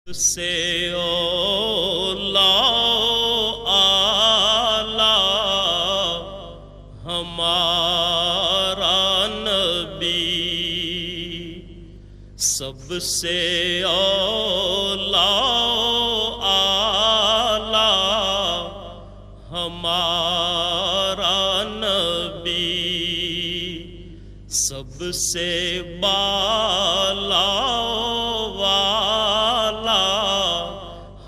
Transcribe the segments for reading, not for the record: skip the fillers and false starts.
سے اولا آلہ ہمارا نبی، سب سے اولا آلہ ہمارا نبی، سب سے بالا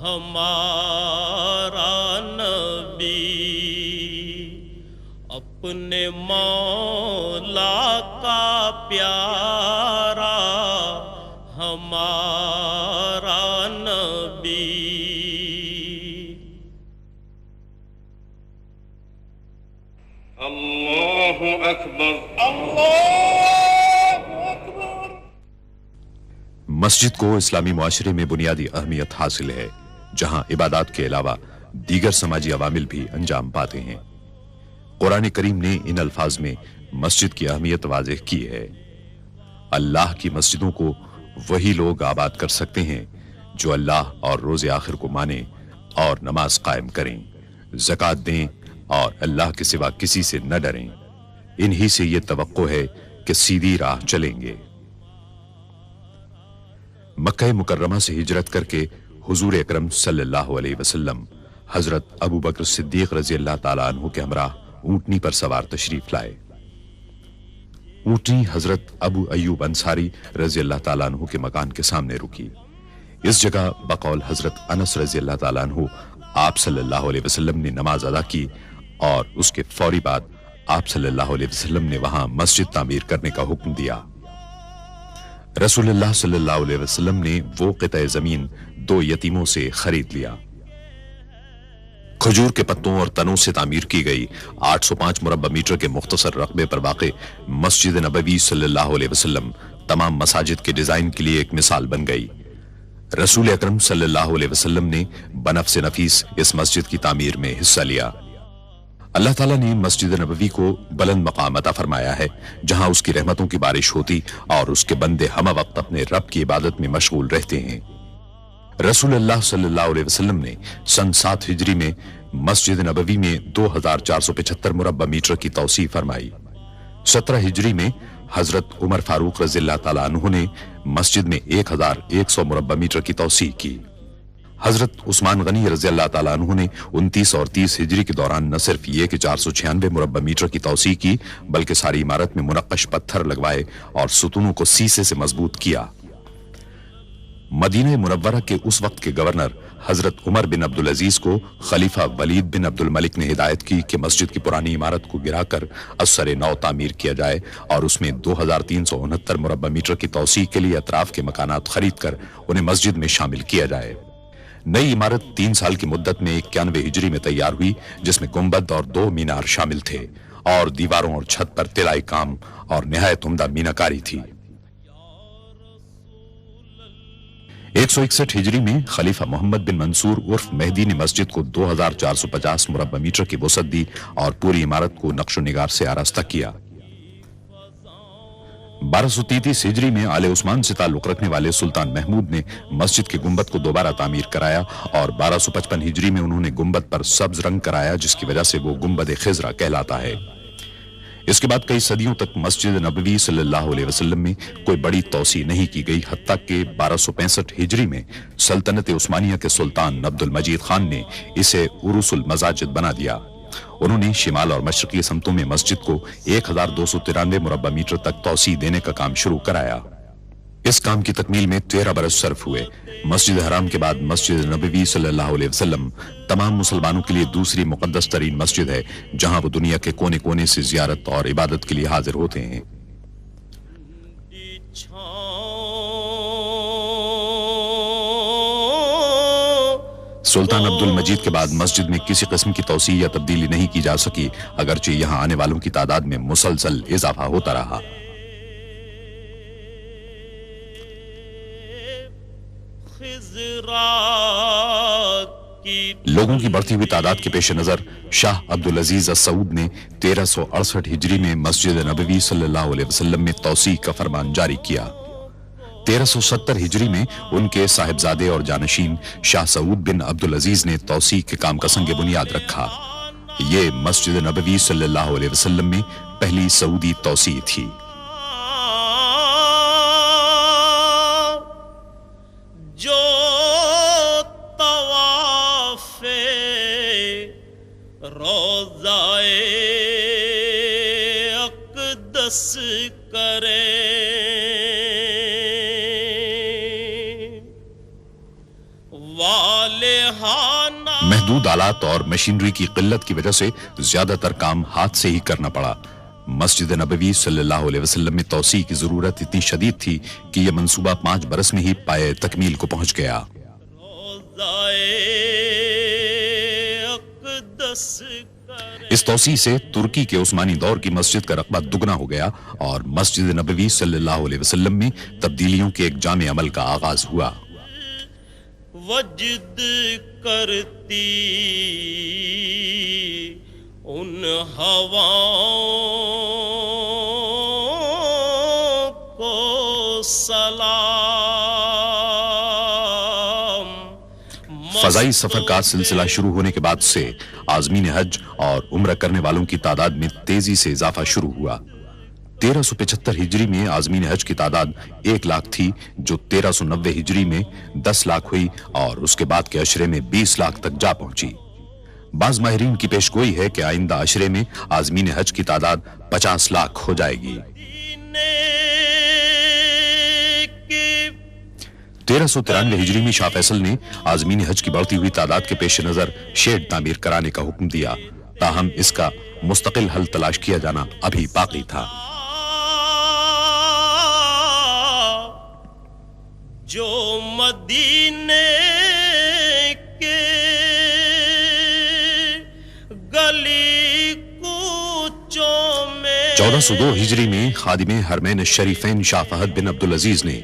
ہمارا نبی، اپنے مولا کا پیارا ہمارا نبی۔ اللہ اکبر، اللہ اکبر۔ مسجد کو اسلامی معاشرے میں بنیادی اہمیت حاصل ہے، جہاں عبادات کے علاوہ دیگر سماجی عوامل بھی انجام پاتے ہیں۔ قرآن کریم نے ان الفاظ میں مسجد کی اہمیت واضح کی ہے۔ اللہ کی مسجدوں کو وہی لوگ آباد کر سکتے ہیں جو اللہ اور روز آخر کو مانیں اور نماز قائم کریں، زکوٰۃ دیں اور اللہ کے سوا کسی سے نہ ڈریں۔ انہی سے یہ توقع ہے کہ سیدھی راہ چلیں گے۔ مکہ مکرمہ سے ہجرت کر کے حضور اکرم صلی اللہ علیہ وسلم حضرت ابو بکر صدیق رضی اللہ تعالیٰ عنہ کے ہمراہ اونٹنی پر سوار تشریف لائے۔ اونٹنی حضرت ابو ایوب انصاری رضی اللہ تعالیٰ عنہ کے مکان کے سامنے رکی۔ اس جگہ بقول حضرت انس رضی اللہ تعالیٰ عنہ آپ صلی اللہ علیہ وسلم نے نماز ادا کی، اور اس کے فوری بعد آپ صلی اللہ علیہ وسلم نے وہاں مسجد تعمیر کرنے کا حکم دیا۔ رسول اللہ صلی اللہ علیہ وسلم نے وہ قطع زمین 2 یتیموں سے خرید لیا۔ کھجور کے پتوں اور تنوں سے تعمیر کی گئی 805 مربع میٹر کے مختصر رقبے پر واقع مسجد نبوی صلی اللہ علیہ وسلم تمام مساجد کے ڈیزائن کے لیے ایک مثال بن گئی۔ رسول اکرم صلی اللہ علیہ وسلم نے بنفس نفیس اس مسجد کی تعمیر میں حصہ لیا۔ اللہ تعالیٰ نے مسجد نبوی کو بلند مقام عطا فرمایا ہے، جہاں اس کی رحمتوں کی بارش ہوتی اور اس کے بندے ہمہ وقت اپنے رب کی عبادت میں مشغول رہتے ہیں۔ رسول اللہ صلی اللہ علیہ وسلم نے سن 7 ہجری میں مسجد نبوی میں 2475 مربع میٹر کی توسیع فرمائی۔ 17 ہجری میں حضرت عمر فاروق رضی اللہ تعالیٰ عنہ نے مسجد میں 1100 مربع میٹر کی توسیع کی۔ حضرت عثمان غنی رضی اللہ تعالیٰ عنہ نے 29 اور 30 ہجری کے دوران نہ صرف یہ کہ 496 مربع میٹر کی توسیع کی، بلکہ ساری عمارت میں منقش پتھر لگوائے اور ستونوں کو سیسے سے مضبوط کیا۔ مدینہ منورہ کے اس وقت کے گورنر حضرت عمر بن عبدالعزیز کو خلیفہ ولید بن عبد الملک نے ہدایت کی کہ مسجد کی پرانی عمارت کو گرا کر ازسر نو تعمیر کیا جائے اور اس میں 2369 مربع میٹر کی توسیع کے لیے اطراف کے مکانات خرید کر انہیں مسجد میں شامل کیا جائے۔ نئی عمارت 3 سال کی مدت میں 91 ہجری میں تیار ہوئی، جس میں گنبد اور 2 مینار شامل تھے، اور دیواروں اور چھت پر طلائی کام اور نہایت عمدہ میناکاری تھی۔ 161 ہجری میں خلیفہ محمد بن منصور عرف مہدی نے مسجد کو 2450 مربع میٹر کی وسعت دی اور پوری عمارت کو نقش و نگار سے آراستہ کیا۔ 1233 ہجری میں آل عثمان سے تعلق رکھنے والے سلطان محمود نے مسجد کے گنبد کو دوبارہ تعمیر کرایا، اور 1255 ہجری میں انہوں نے گنبد پر سبز رنگ کرایا، جس کی وجہ سے وہ گنبد خضرا کہلاتا ہے۔ اس کے بعد کئی صدیوں تک مسجد نبوی صلی اللہ علیہ وسلم میں کوئی بڑی توسیع نہیں کی گئی، حتیٰ کہ 1265 ہجری میں سلطنت عثمانیہ کے سلطان عبد المجید خان نے اسے عروس المساجد بنا دیا۔ انہوں نے شمال اور مشرقی سمتوں میں مسجد کو 1293 مربع میٹر تک توسیع دینے کا کام شروع کرایا۔ اس کام کی تکمیل میں 13 برس صرف ہوئے۔ مسجد حرام کے بعد مسجد نبوی صلی اللہ علیہ وسلم تمام مسلمانوں کے لیے دوسری مقدس ترین مسجد ہے، جہاں وہ دنیا کے کونے کونے سے زیارت اور عبادت کے لیے حاضر ہوتے ہیں۔ سلطان عبد المجید کے بعد مسجد میں کسی قسم کی توسیع یا تبدیلی نہیں کی جا سکی، اگرچہ یہاں آنے والوں کی تعداد میں مسلسل اضافہ ہوتا رہا۔ لوگوں کی بڑھتی ہوئی تعداد کے پیش نظر شاہ عبدالعزیز السعود نے 1368 ہجری میں مسجد نبوی صلی اللہ علیہ وسلم میں توسیع کا فرمان جاری کیا۔ 1370 हिजरी में उनके साहिबजादे और जानशीन शाह सऊद बिन अब्दुल अजीज ने तौसी के काम का संग बुनियाद रखा। ये मस्जिद नबवी सल्लल्लाहु अलैहि वसल्लम में पहली सऊदी तौसी थी। जो तवाफे रोज़ाए अक़दस करे, महदूद आलात और मशीनरी की किल्लत की वजह से ज्यादातर काम हाथ से ही करना पड़ा। मस्जिद नबवी सल्लल्लाहु अलैहि वसल्लम में तौसी की जरूरत इतनी शदीद थी कि यह मंसूबा 5 बरस में ही पाए तकमील को पहुंच गया। इस तौसी से तुर्की के उस्मानी दौर की मस्जिद का रकबा दुगना हो गया और मस्जिद नबवी सल्लल्लाहु अलैहि वसल्लम में तब्दीलियों के एक जामे अमल का आगाज हुआ। वजद करती उन हवाओं को सलाम। फजाई सफर का सिलसिला शुरू होने के बाद से आज़मीन हज और उम्र करने वालों की तादाद में तेजी से इजाफा शुरू हुआ। 1375 हिजरी में आज़मीन हज की तादाद 1 लाख थी, जो 1390 हिजरी में 10 लाख हुई और उसके बाद के अशरे में 20 लाख तक जा पहुंची। बाज़ माहिरीन की पेशगोई है कि आइंदा अशरे में आज़मीन हज की तादाद 50 लाख हो जाएगी। 1393 हिजरी में शाह फैसल ने आज़मीन हज की बढ़ती हुई तादाद के पेश नजर शेड तामीर कराने का हुक्म दिया, ताहम इसका मुस्तकिल हल तलाश किया जाना अभी बाकी था। जो मदीने के गली कूचों में 1402 हिजरी में खादिमे हरमैन शरीफैन शाह फहद बिन अब्दुल अजीज ने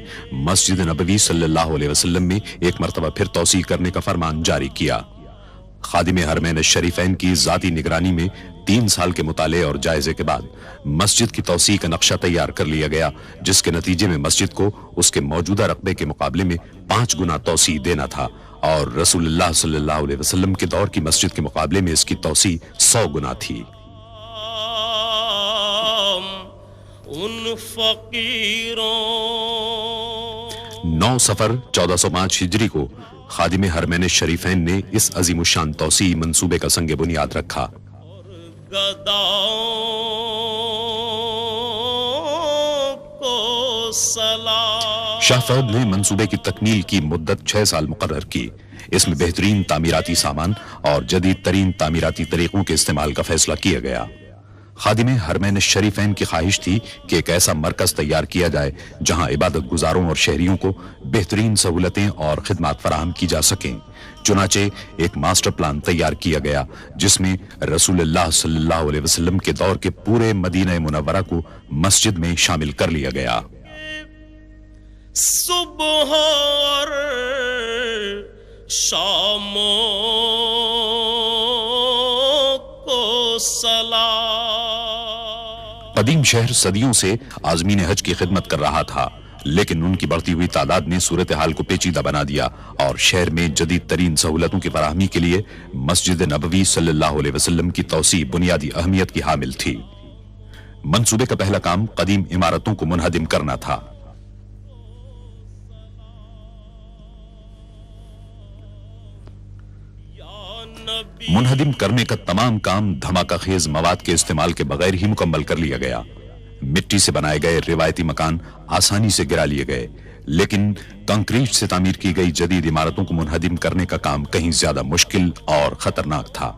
मस्जिद नबवी सल्लल्लाहु अलैहि वसल्लम में एक मरतबा फिर तौसी करने का फरमान जारी किया। खादिमे हरमैन शरीफैन की जाती निगरानी में 3 साल के मुताले और जायजे के बाद मस्जिद की तौसी का नक्शा तैयार कर लिया गया, जिसके नतीजे में मस्जिद को उसके मौजूदा रकबे के मुकाबले में 5 गुना तौसी देना था और रसूलुल्लाह सल्लल्लाहु अलैहि वसल्लम के दौर की मस्जिद के मुकाबले में इसकी तौसी 100 गुना थी। उन फकीरों 9 सफर 1405 हिजरी को खादिमे हरमैन शरीफैन ने इस अजीमुशान तौसी मंसूबे का संग बुनियाद रखा। गदाओं को सलाम। शाह फहद ने मंसूबे की तकमील की मुद्दत 6 साल मुकर्रर की। इसमें बेहतरीन तामीराती सामान और जदीद तरीन तामीराती तरीकों के इस्तेमाल का फैसला किया गया। खादिमे हरमैन शरीफैन की ख्वाहिश थी कि एक ऐसा मरकज तैयार किया जाए जहां इबादत गुजारों और शहरियों को बेहतरीन सहूलतें और खिदमात फराहम की जा सकें। चुनाचे एक मास्टर प्लान तैयार किया गया, जिसमें रसूलुल्लाह सल्लल्लाहु अलैहि वसल्लम के दौर के पूरे मदीना मुनव्वरा को मस्जिद में शामिल कर लिया गया। सुबह और शामों को सलाम। कदीम शहर सदियों से आज़मीन हज की खिदमत कर रहा था, लेकिन उनकी बढ़ती हुई तादाद ने सूरत हाल को पेचीदा बना दिया और शहर में जदीद तरीन सहूलतों की फराहमी के लिए मस्जिद नबवी सल्लल्लाहु अलैहि वसल्लम की तौसी बुनियादी अहमियत की हामिल थी। मंसूबे का पहला काम कदीम इमारतों को मुनहदिम करना था। मुनहदिम करने का तमाम काम धमाका खेज मवाद के इस्तेमाल के बगैर ही मुकम्मल कर लिया गया। मिट्टी से बनाए गए रिवायती मकान आसानी से गिरा लिए गए, लेकिन कंक्रीट से तामीर की गई जदीद इमारतों को मुनहदिम करने का काम कहीं ज्यादा मुश्किल और खतरनाक था।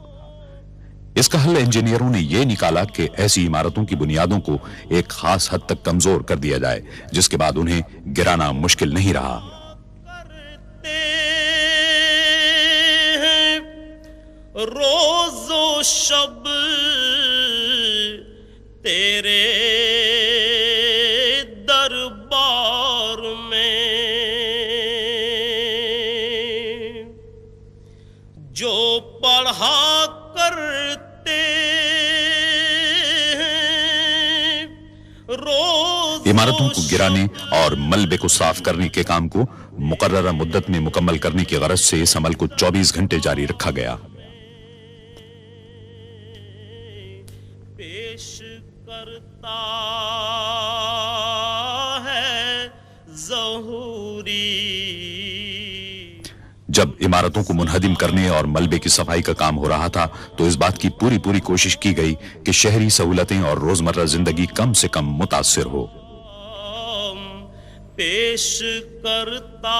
इसका हल इंजीनियरों ने यह निकाला कि ऐसी इमारतों की बुनियादों को एक खास हद तक कमजोर कर दिया जाए, जिसके बाद उन्हें गिराना मुश्किल नहीं रहा। रोज़ो शब तेरे दरबार में जो पढ़ा करते रोज़ عمارتوں کو گرانے اور ملبے کو صاف کرنے کے کام کو مقررہ مدت میں مکمل کرنے کی غرض سے اس عمل کو 24 گھنٹے جاری رکھا گیا۔ پیش کرتا ہے ظہوری۔ جب عمارتوں کو منہدم کرنے اور ملبے کی صفائی کا کام ہو رہا تھا تو اس بات کی پوری کوشش کی گئی کہ شہری سہولتیں اور روزمرہ زندگی کم سے کم متاثر ہو۔ پیش کرتا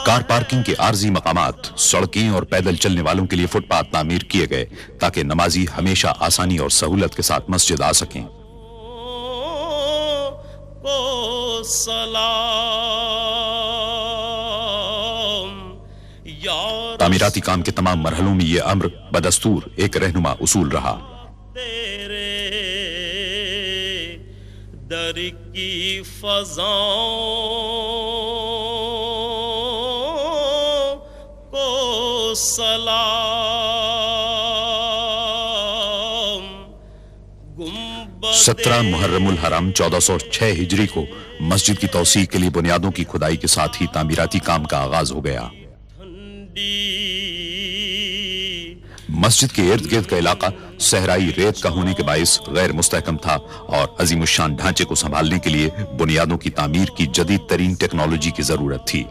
کار پارکنگ کے عارضی مقامات، سڑکیں اور پیدل چلنے والوں کے لیے فٹ پاتھ تعمیر کیے گئے تاکہ نمازی ہمیشہ آسانی اور سہولت کے ساتھ مسجد آ سکیں۔ کو سلام یا تعمیراتی کام کے تمام مرحلوں میں یہ امر بدستور ایک رہنما اصول رہا۔ تیرے در کی فضاؤں کو سلام۔ 17 محرم الحرام 1406 ہجری کو مسجد کی توسیع کے لیے بنیادوں کی کھدائی کے ساتھ ہی تعمیراتی کام کا آغاز ہو گیا۔ مسجد کے ارد گرد کا علاقہ صحرائی ریت کا ہونے کے باعث غیر مستحکم تھا اور عظیم الشان ڈھانچے کو سنبھالنے کے لیے بنیادوں کی تعمیر کی جدید ترین ٹیکنالوجی کی ضرورت تھی۔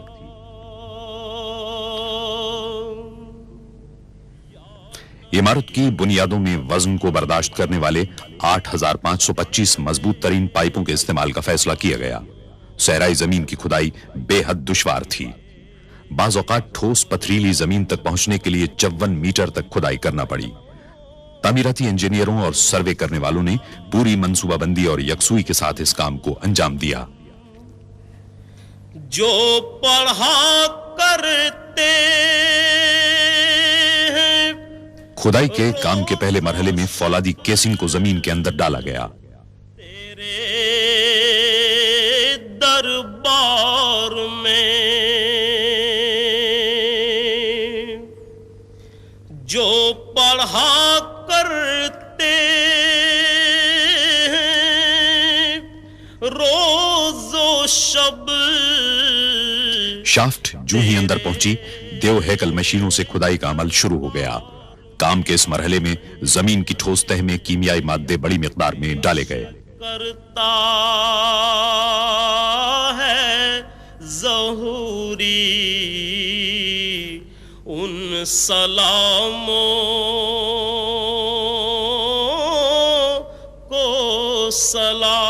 عمارت کی بنیادوں میں وزن کو برداشت کرنے والے 8525 مضبوط ترین پائپوں کے استعمال کا فیصلہ کیا گیا۔ صحرائی زمین کی کھدائی بے حد دشوار تھی۔ بعض اوقات ٹھوس پتھریلی زمین تک پہنچنے کے لیے 54 میٹر تک کھدائی کرنا پڑی۔ تعمیراتی انجینئروں اور سروے کرنے والوں نے پوری منصوبہ بندی اور یکسوئی کے ساتھ اس کام کو انجام دیا۔ جو پڑھا کرتے ہیں کھدائی کے کام کے پہلے مرحلے میں فولادی کیسنگ کو زمین کے اندر ڈالا گیا۔ تیرے دربار میں جو پڑھا کرتے ہیں روز و شب۔ شافٹ جو ہی اندر پہنچی، دیو ہیکل مشینوں سے کھدائی کا عمل شروع ہو گیا۔ کام کے اس مرحلے میں زمین کی ٹھوس تہ میں کیمیائی مادے بڑی مقدار میں ڈالے گئے۔ کرتا ہے ظہوری ان سلاموں کو سلام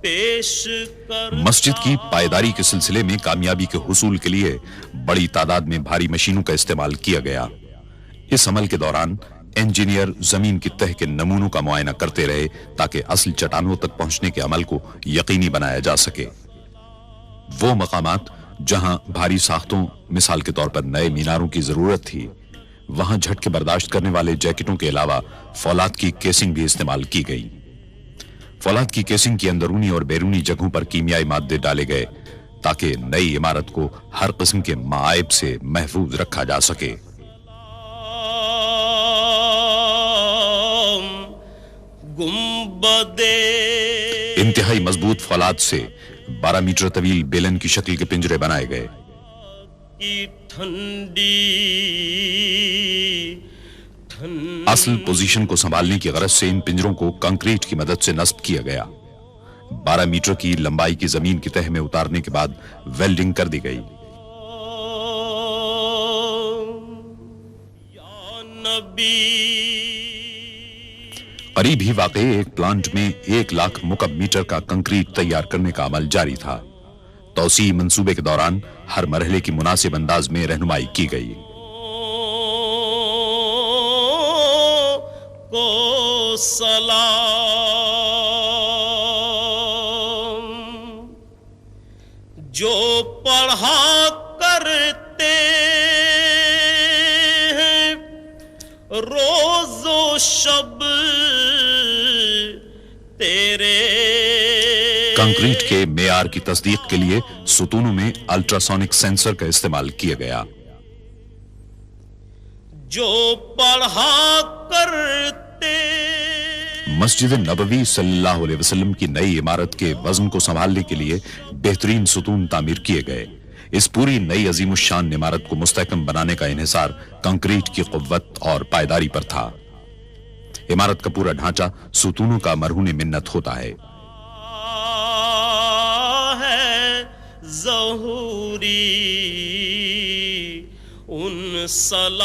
پیش کر۔ مسجد کی پائیداری کے سلسلے میں کامیابی کے حصول کے لیے بڑی تعداد میں بھاری مشینوں کا استعمال کیا گیا۔ اس عمل کے دوران انجینئر زمین کی تہ کے نمونوں کا معائنہ کرتے رہے تاکہ اصل چٹانوں تک پہنچنے کے عمل کو یقینی بنایا جا سکے۔ وہ مقامات جہاں بھاری ساختوں، مثال کے طور پر نئے میناروں کی ضرورت تھی، وہاں جھٹکے برداشت کرنے والے جیکٹوں کے علاوہ فولاد کی کیسنگ بھی استعمال کی گئی۔ فولاد کی کیسنگ کی اندرونی اور بیرونی جگہوں پر کیمیائی مادے ڈالے گئے تاکہ نئی عمارت کو ہر قسم کے معائب سے محفوظ رکھا جا سکے۔ انتہائی مضبوط فولاد سے 12 میٹر طویل بیلن کی شکل کے پنجرے بنائے گئے۔ اصل پوزیشن کو سنبھالنے کی غرض سے ان پنجروں کو کنکریٹ کی مدد سے نصب کیا گیا۔ 12 میٹر کی لمبائی کی زمین کی تہ میں اتارنے کے بعد ویلڈنگ کر دی گئی۔ قریب ہی واقع ایک پلانٹ میں 1 لاکھ مکعب میٹر کا کنکریٹ تیار کرنے کا عمل جاری تھا۔ توسیع منصوبے کے دوران ہر مرحلے کی مناسب انداز میں رہنمائی کی گئی۔ کو سلام جو پڑھا کرتے ہیں روز و شب تیرے۔ کنکریٹ کے معیار کی تصدیق کے لیے ستونوں میں الٹراسونک سینسر کا استعمال کیا گیا۔ جو پڑھا کرتے مسجد نبوی صلی اللہ علیہ وسلم کی نئی عمارت کے وزن کو سنبھالنے کے لیے بہترین ستون تعمیر کیے گئے. اس پوری نئی عظیم الشان عمارت کو مستحکم بنانے کا انحصار کنکریٹ کی قوت اور پائیداری پر تھا. عمارت کا پورا ڈھانچہ ستونوں کا مرہون منت ہوتا ہے.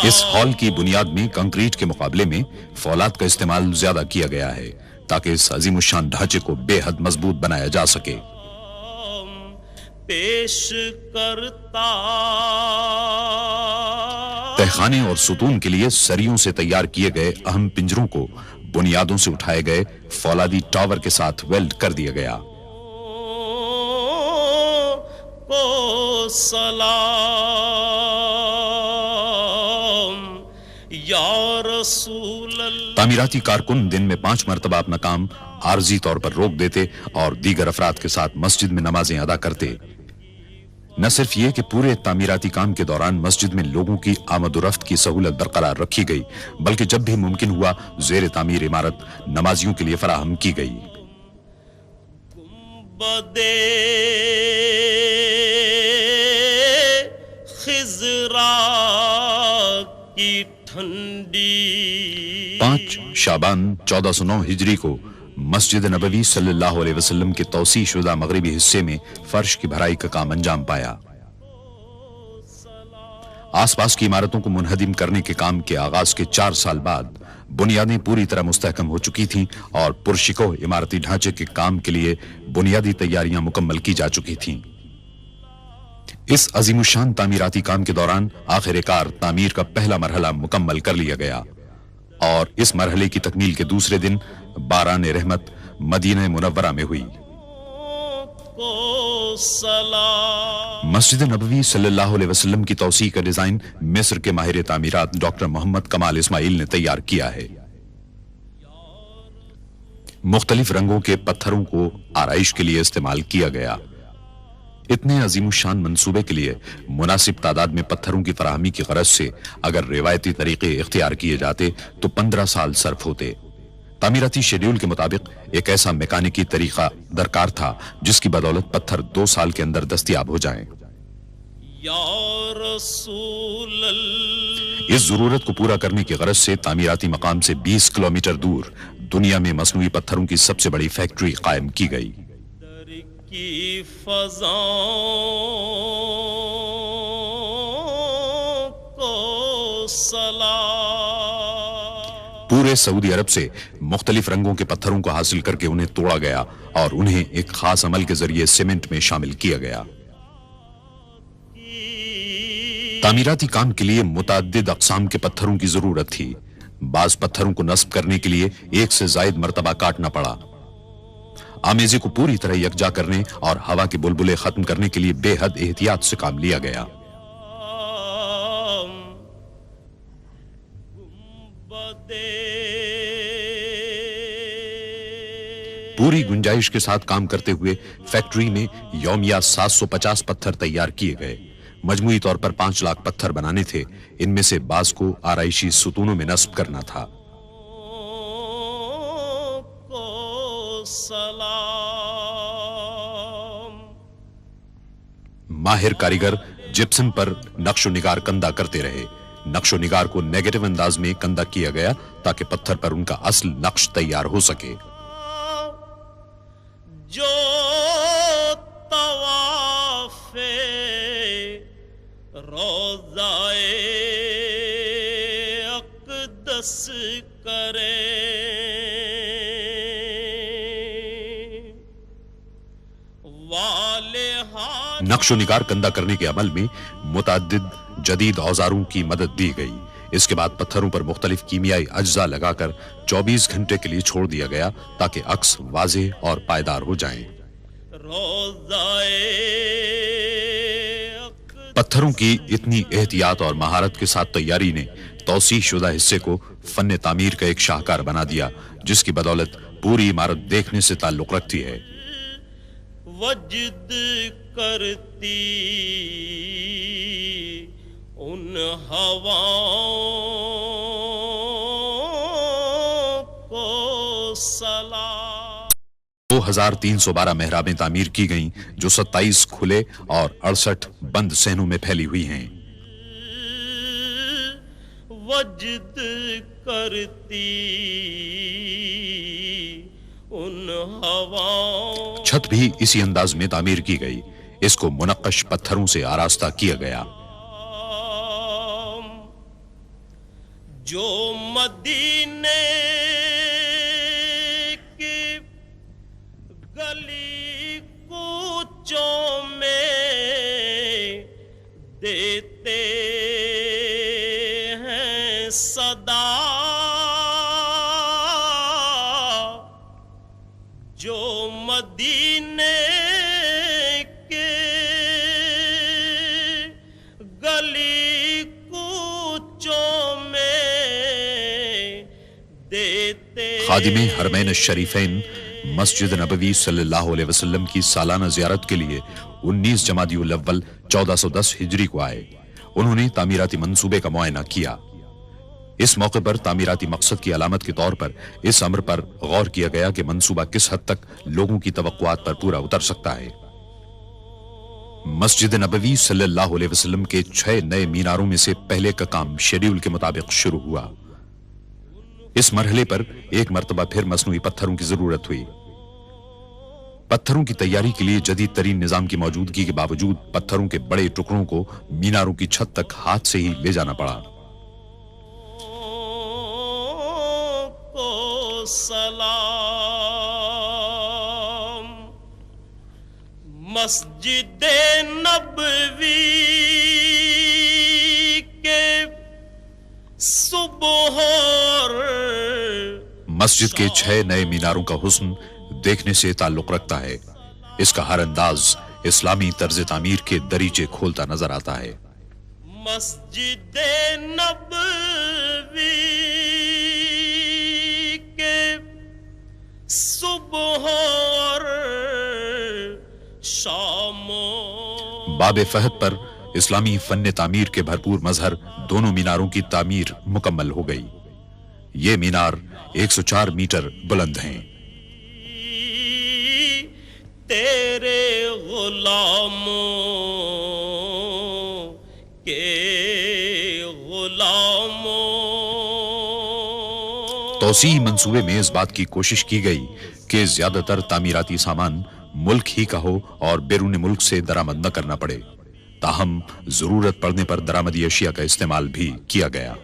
اس ہال کی بنیاد میں کنکریٹ کے مقابلے میں فولاد کا استعمال زیادہ کیا گیا ہے تاکہ اس عظیم الشان ڈھانچے کو بے حد مضبوط بنایا جا سکے. پیش کرتا تہخانے اور ستون کے لیے سریوں سے تیار کیے گئے اہم پنجروں کو بنیادوں سے اٹھائے گئے فولادی ٹاور کے ساتھ ویلڈ کر دیا گیا. کو سلام یا رسول اللہ. تعمیراتی کارکن دن میں 5 مرتبہ اپنا کام عارضی طور پر روک دیتے اور دیگر افراد کے ساتھ مسجد میں نمازیں ادا کرتے. نہ صرف یہ کہ پورے تعمیراتی کام کے دوران مسجد میں لوگوں کی آمد و رفت کی سہولت برقرار رکھی گئی بلکہ جب بھی ممکن ہوا زیر تعمیر عمارت نمازیوں کے لیے فراہم کی گئی. بدے خضرا کی ٹھنڈی 5 شعبان 1409 ہجری کو مسجد نبوی صلی اللہ علیہ وسلم کے توسیع شدہ مغربی حصے میں فرش کی بھرائی کا کام انجام پایا. آس پاس کی عمارتوں کو منہدم کرنے کے کام کے آغاز کے 4 سال بعد بنیادیں پوری طرح مستحکم ہو چکی تھیں اور پرشکوہ عمارتی ڈھانچے کے کام کے لیے بنیادی تیاریاں مکمل کی جا چکی تھیں. اس عظیم الشان تعمیراتی کام کے دوران آخر کار تعمیر کا پہلا مرحلہ مکمل کر لیا گیا اور اس مرحلے کی تکمیل کے دوسرے دن باران رحمت مدینہ منورہ میں ہوئی. مسجد نبوی صلی اللہ علیہ وسلم کی توسیع کا ڈیزائن مصر کے ماہر تعمیرات ڈاکٹر محمد کمال اسماعیل نے تیار کیا ہے. مختلف رنگوں کے پتھروں کو آرائش کے لیے استعمال کیا گیا. اتنے عظیم الشان منصوبے کے لیے مناسب تعداد میں پتھروں کی فراہمی کی غرض سے اگر روایتی طریقے اختیار کیے جاتے تو 15 سال صرف ہوتے. تعمیراتی شیڈیول کے مطابق ایک ایسا میکانکی طریقہ درکار تھا جس کی بدولت پتھر 2 سال کے اندر دستیاب ہو جائیں. یا رسول اللہ. اس ضرورت کو پورا کرنے کی غرض سے تعمیراتی مقام سے 20 کلومیٹر دور دنیا میں مصنوعی پتھروں کی سب سے بڑی فیکٹری قائم کی گئی. کی فضاؤں کو سلام. پورے سعودی عرب سے مختلف رنگوں کے پتھروں کو حاصل کر کے انہیں توڑا گیا اور انہیں ایک خاص عمل کے ذریعے سیمنٹ میں شامل کیا گیا. تعمیراتی کام کے لیے متعدد اقسام کے پتھروں کی ضرورت تھی. بعض پتھروں کو نصب کرنے کے لیے 1 سے زائد مرتبہ کاٹنا پڑا. آمیزے کو پوری طرح یکجا کرنے اور ہوا کے بلبلے ختم کرنے کے لیے بے حد احتیاط سے کام لیا گیا. پوری گنجائش کے ساتھ کام کرتے ہوئے فیکٹری میں یومیہ 750 پتھر تیار کیے گئے. مجموعی طور پر 5 لاکھ پتھر بنانے تھے. ان میں سے بعض کو آرائشی ستونوں میں نصب کرنا تھا. ماہر کاریگر جپسن پر نقش و نگار کندہ کرتے رہے. نقش و نگار کو نیگیٹو انداز میں کندہ کیا گیا تاکہ پتھر پر ان کا اصل نقش تیار ہو سکے. جو طواف روضائے اقدس کرے نقش و نگار کندہ کرنے کے عمل میں متعدد جدید اوزاروں کی مدد دی گئی. اس کے بعد پتھروں پر مختلف کیمیائی اجزاء لگا کر 24 گھنٹے کے لیے چھوڑ دیا گیا تاکہ عکس واضح اور پائیدار ہو جائیں. پتھروں کی اتنی احتیاط اور مہارت کے ساتھ تیاری نے توسیع شدہ حصے کو فن تعمیر کا ایک شاہکار بنا دیا جس کی بدولت پوری عمارت دیکھنے سے تعلق رکھتی ہے. وجد کرتی ان ہواؤں सलाम 2312 महराबें तामीर की गईं जो 27 खुले और 68 बंद सहनों में फैली हुई हैं। वजद करती उन हवाओं छत भी इसी अंदाज में तामीर की गई। इसको मुनक्कश पत्थरों से आरास्ता किया गया। जो मदीने की गली कूचों में देते हैं सदा, जो मदीने के गली कूचों में देते खादिम हरमैन शरीफैन मस्जिद नबवी सल्लल्लाहु अलैहि वसल्लम की सालाना जियारत के लिए 19 जमादिउल अव्वल 1410 हिजरी को आए। उन्होंने तामीराती मंसूबे का मुआयना किया। इस मौके पर तामीराती मकसद की अलामत के तौर पर इस अम्र पर गौर किया गया कि मंसूबा किस हद तक लोगों की तवक्कुआत पर पूरा उतर सकता है। मस्जिद नबवी सल्लल्लाहु अलैहि वसल्लम के 6 नए मीनारों में से पहले का काम शेड्यूल के मुताबिक शुरू हुआ। इस मरहले पर एक मर्तबा फिर मसनूई पत्थरों की जरूरत हुई। पत्थरों की तैयारी के लिए जदीद तरीन निजाम की मौजूदगी के बावजूद पत्थरों के बड़े टुकड़ों को मीनारों की छत तक हाथ से ही ले जाना पड़ा। को सलाम मस्जिद नबवी के सुबह मस्जिद के 6 नए मीनारों का हुस्न देखने से ताल्लुक रखता है। इसका हर अंदाज इस्लामी तर्ज तामीर के दरीचे खोलता नजर आता है। मस्जिद नबवी के सुबह और शामों बाब फहद पर इस्लामी फन्ने तामीर के भरपूर मजहर दोनों मीनारों की तामीर मुकम्मल हो गई। ये मीनार 104 मीटर बुलंद हैं। तेरे गुलामों के गुलामों तौसी मंसूबे में इस बात की कोशिश की गई कि ज्यादातर तामीराती सामान मुल्क ही का हो और बैरून मुल्क से दरामद न करना पड़े। ताहम जरूरत पड़ने पर दरामदी अशिया का इस्तेमाल भी किया गया।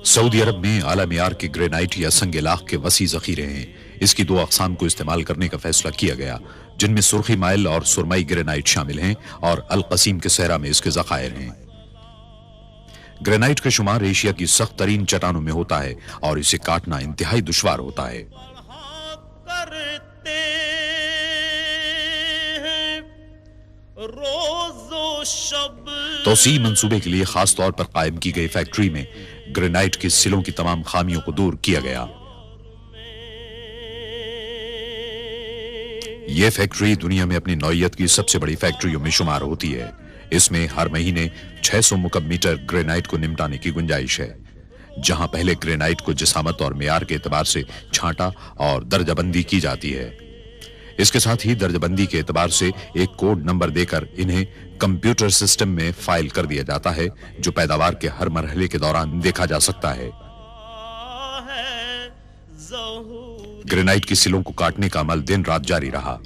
सऊदी अरब में आला मियार के ग्रेनाइट या संग लाख के वसी जखीरे हैं। इसकी 2 अक़साम को इस्तेमाल करने का फैसला किया गया, जिनमें सुर्खी माइल और सुरमई ग्रेनाइट शामिल हैं और अल कसीम के सहरा में इसके ज़खायर हैं। ग्रेनाइट का शुमार एशिया की सख्त तरीन चट्टानों में होता है और इसे काटना इंतहाई दुश्वार होता है। करते हैं रोज़ो शब तौसी मंसूबे के लिए खास तौर पर कायम की गई फैक्ट्री में ग्रेनाइट के सिलों की तमाम खामियों को दूर किया गया। यह फैक्ट्री दुनिया में अपनी नौइयत की सबसे बड़ी फैक्ट्रियों में शुमार होती है। इसमें हर महीने 600 मुकब मीटर ग्रेनाइट को निमटाने की गुंजाइश है। जहां पहले ग्रेनाइट को जिसामत और मेयार के एतबार से छांटा और दर्जाबंदी की जाती है। इसके साथ ही दर्जाबंदी के एतबार से एक कोड नंबर देकर इन्हें कंप्यूटर सिस्टम में फाइल कर दिया जाता है, जो पैदावार के हर मरहले के दौरान देखा जा सकता है। ग्रेनाइट की सिलों को काटने का अमल दिन रात जारी रहा।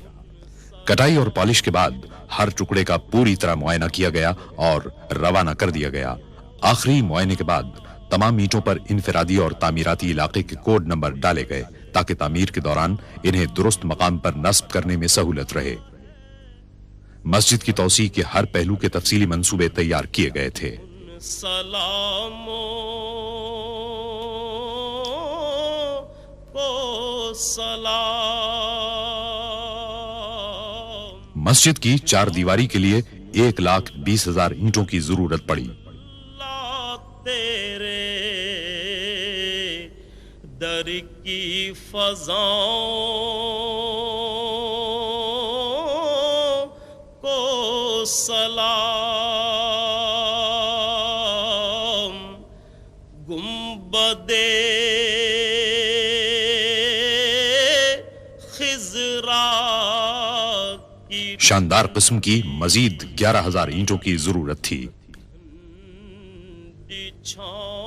कटाई और पॉलिश के बाद हर टुकड़े का पूरी तरह मुआयना किया गया और रवाना कर दिया गया। आखिरी मुआयने के बाद तमाम ईंटों पर इनफरादी और तामीराती इलाके के कोड नंबर डाले गए ताकि तामीर के दौरान इन्हें दुरुस्त मकाम पर नस्ब करने में सहूलत रहे। मस्जिद की तौसी के हर पहलू के तफसीली मंसूबे तैयार किए गए थे। सलामों को सलाम। मस्जिद की 4 दीवारी के लिए 1,20,000 ईंटों की जरूरत पड़ी। तेरे दर की फज़ाओं को सलाम। गुंबदे की शानदार किस्म की मजीद 11,000 ईंटों की जरूरत थी। छाओं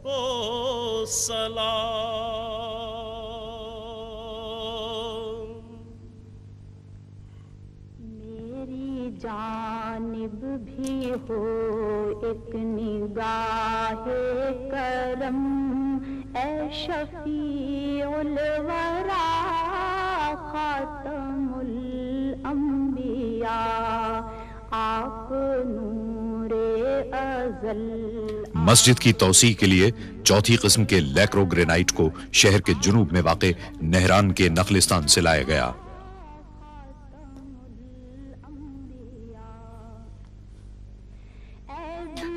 को सलाम। मेरी जानिब भी हो एक निगाहे करम, ए शफीउल वरा खातमुल अंबिया, आप नूरे अज़ल। मस्जिद की तौसी के लिए चौथी किस्म के लैक्रो ग्रेनाइट को शहर के जुनूब में वाक़े नहरान के नखलिस्तान से लाया गया।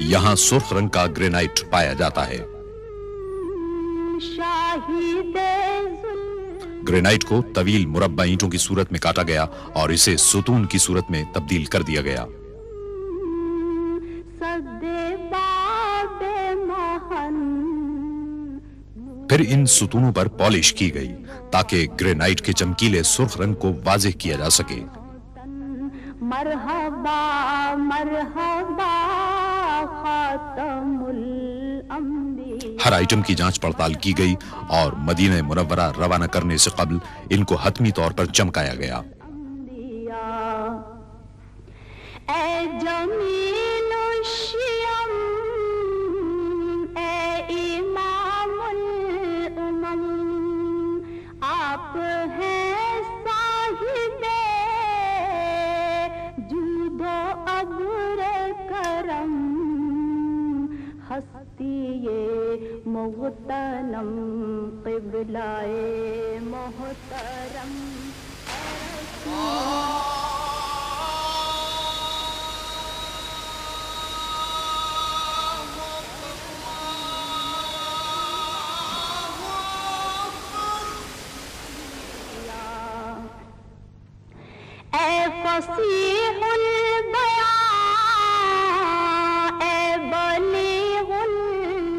यहाँ सुर्ख रंग का ग्रेनाइट पाया जाता है। ग्रेनाइट को तवील मुरब्बा ईंटों की सूरत में काटा गया और इसे सुतून की सूरत में तब्दील कर दिया गया। फिर इन सुतूनों पर पॉलिश की गई ताकि ग्रेनाइट के चमकीले सुर्ख रंग को वाज़ेह किया जा सके। मरहबा मरहबा खातमुल अंबिया। हर आइटम की जांच पड़ताल की गई और मदीना मुनव्वरा रवाना करने से कबल इनको हतमी तौर पर चमकाया गया। ए जमीनुश्शियम, ए इमामुल उमम, आप हैं साहिबे जूदो अब्र करम, हस्तिये मुहतनम क़िबलाए मोहतरम। ए फसीहुल बयां, ए बलीगुल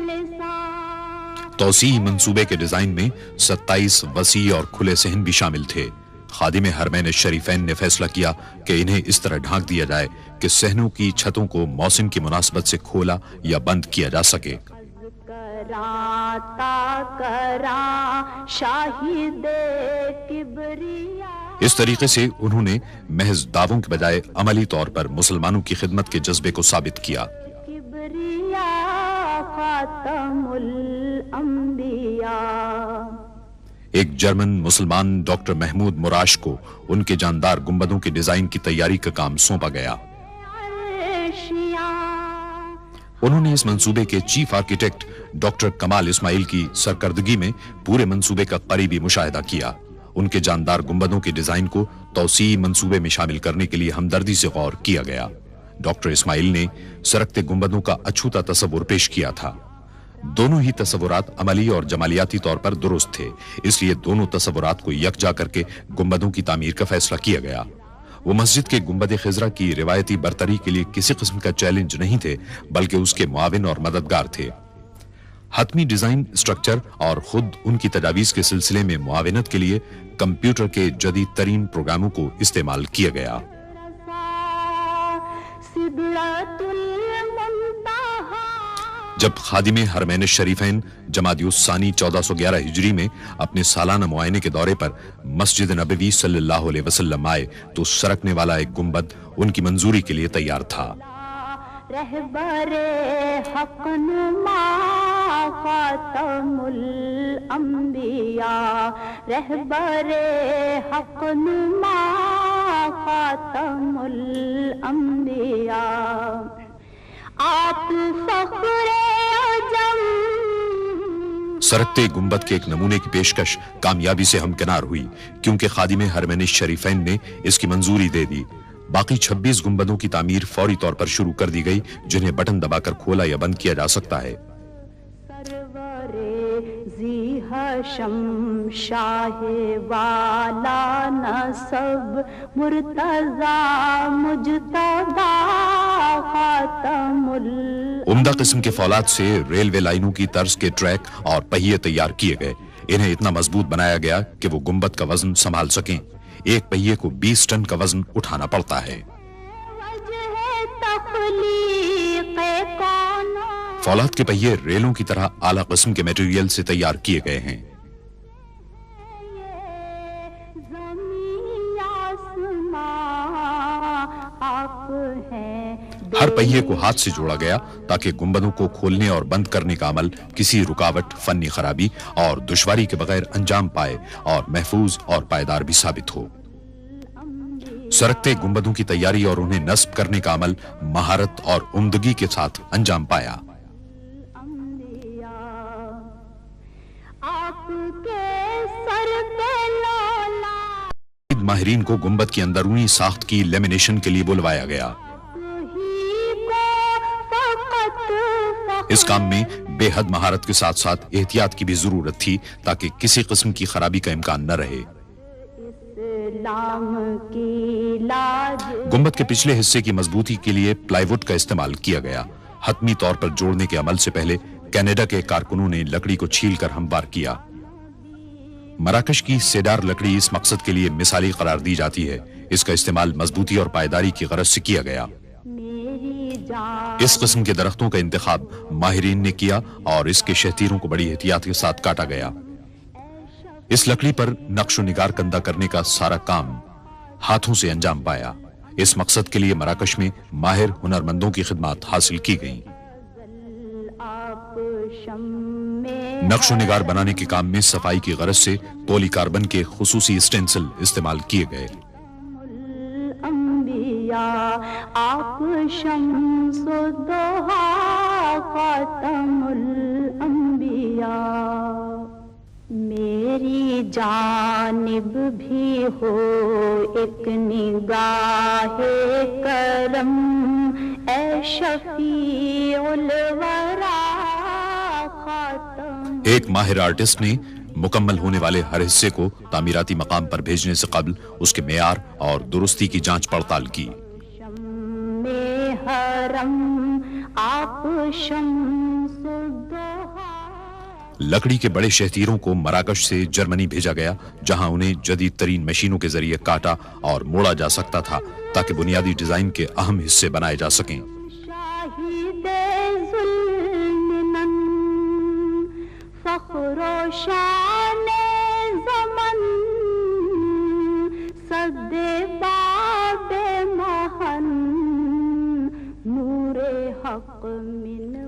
लिसान। तौसी मंसूबे के डिजाइन में 27 वसी और खुले सहन भी शामिल थे। खादिम हरमैन शरीफैन ने फैसला किया कि इन्हें इस तरह ढांक दिया जाए कि सहनों की छतों को मौसम की मुनासबत से खोला या बंद किया जा सके। इस तरीके से उन्होंने महज दावों के बजाय अमली तौर पर मुसलमानों की खिदमत के जज्बे को साबित किया। एक जर्मन मुसलमान डॉक्टर महमूद मुराश को उनके जानदार गुंबदों के डिजाइन की तैयारी का काम सौंपा गया। उन्होंने इस मंसूबे के चीफ आर्किटेक्ट डॉक्टर कमाल इस्माइल की सरकर्दगी में पूरे मंसूबे का करीबी मुशाहिदा किया। उनके जानदार गुंबदों के डिजाइन को तौसी मंसूबे में शामिल करने के लिए हमदर्दी से गौर किया गया। डॉक्टर इस्माइल ने सरकते गुंबदों का अछूता तस्वुर पेश किया था। दोनों ही तस्वुरात अमली और जमालियाती तौर पर दुरुस्त थे, इसलिए दोनों तस्वुरात को यकजा करके गुंबदों की तामीर का फैसला किया गया। वो मस्जिद के गुंबद खिजरा की रिवायती बरतरी के लिए किसी किस्म का चैलेंज नहीं थे, बल्कि उसके मुआविन और मददगार थे। हतमी डिजाइन स्ट्रक्चर और खुद उनकी तजावीज के सिलसिले में मुआविनत के लिए कंप्यूटर के जदीद तरीन प्रोग्रामों को इस्तेमाल किया गया। जब खादिम हरमैन शरीफैन जमादियुस्सानी 1411 हिजरी में अपने सालाना मुआयने के दौरे पर मस्जिद नबवी सल्लल्लाहु अलैहि वसल्लम आए तो सरकने वाला एक गुंबद उनकी मंजूरी के लिए तैयार था। रहबरे हक़नुमा खातमुल अंबिया, रहबरे हक़नुमा खातमुल अंबिया, आप फ़ख्रे अजम। सरकते गुंबद के एक नमूने की पेशकश कामयाबी से हमकिनार हुई, क्योंकि खादिम हरमैन शरीफैन ने इसकी मंजूरी दे दी। बाकी 26 गुंबदों की तामीर फौरी तौर पर शुरू कर दी गई, जिन्हें बटन दबाकर खोला या बंद किया जा सकता है। हशम शाहे वाला नसब मुर्तजा मुजतबा खातमुल। उम्दा किस्म के फौलाद से रेलवे लाइनों की तर्ज के ट्रैक और पहिए तैयार किए गए। इन्हें इतना मजबूत बनाया गया कि वो गुंबद का वजन संभाल सकें। एक पहिए को 20 टन का वजन उठाना पड़ता है। फौलाद के पहिए रेलों की तरह आला किस्म के मटेरियल से तैयार किए गए हैं। हर पहिए को हाथ से जोड़ा गया ताकि गुंबदों को खोलने और बंद करने का अमल किसी रुकावट, फन्नी खराबी और दुश्वारी के बगैर अंजाम पाए और महफूज और पायदार भी साबित हो। सरकते गुंबदों की तैयारी और उन्हें नस्ब करने का अमल महारत और उम्दगी के साथ अंजाम पाया। माहिरीन को गुंबद की अंदरूनी साख्त की लेमिनेशन के लिए बुलवाया गया। इस काम में बेहद महारत के साथ साथ एहतियात की भी जरूरत थी ताकि किसी किस्म की खराबी का इम्कान न रहे। गुंबद के पिछले हिस्से की मजबूती के लिए प्लाईवुड का इस्तेमाल किया गया। हतमी तौर पर जोड़ने के अमल से पहले कनाडा के कारकुनों ने लकड़ी को छीलकर हमवार किया। मराकश की सेडार लकड़ी इस मकसद के लिए मिसाली करार दी जाती है। इसका इस्तेमाल मजबूती और पायदारी की गरज से किया गया। इस किस्म के दरख्तों का इंतखाब माहिरीन ने किया और इसके शहतीरों को बड़ी एहतियात के साथ काटा गया। इस लकड़ी पर नक्शो निगार कंदा करने का सारा काम हाथों से अंजाम पाया। इस मकसद के लिए मराकश में माहिर हुनरमंदों की खिदमत हासिल की गई। नक्शो निगार बनाने के काम में सफाई की गरज से पॉली कार्बन के खुसूसी स्टेंसिल इस्तेमाल किए गए। आप शम्सुद्दोहा खातमुल अंबिया, मेरी जानिब भी हो एक निगाहे करम, ए शफीउल वरा खातम। एक माहिर आर्टिस्ट ने मुकम्मल होने वाले हर हिस्से को तामीराती मकाम पर भेजने से कबल उसके मेयार और दुरुस्ती की जांच पड़ताल की। लकड़ी के बड़े शहतीरों को मराकश से जर्मनी भेजा गया, जहां उन्हें जदीद तरीन मशीनों के जरिए काटा और मोड़ा जा सकता था ताकि बुनियादी डिजाइन के अहम हिस्से बनाए जा सकें।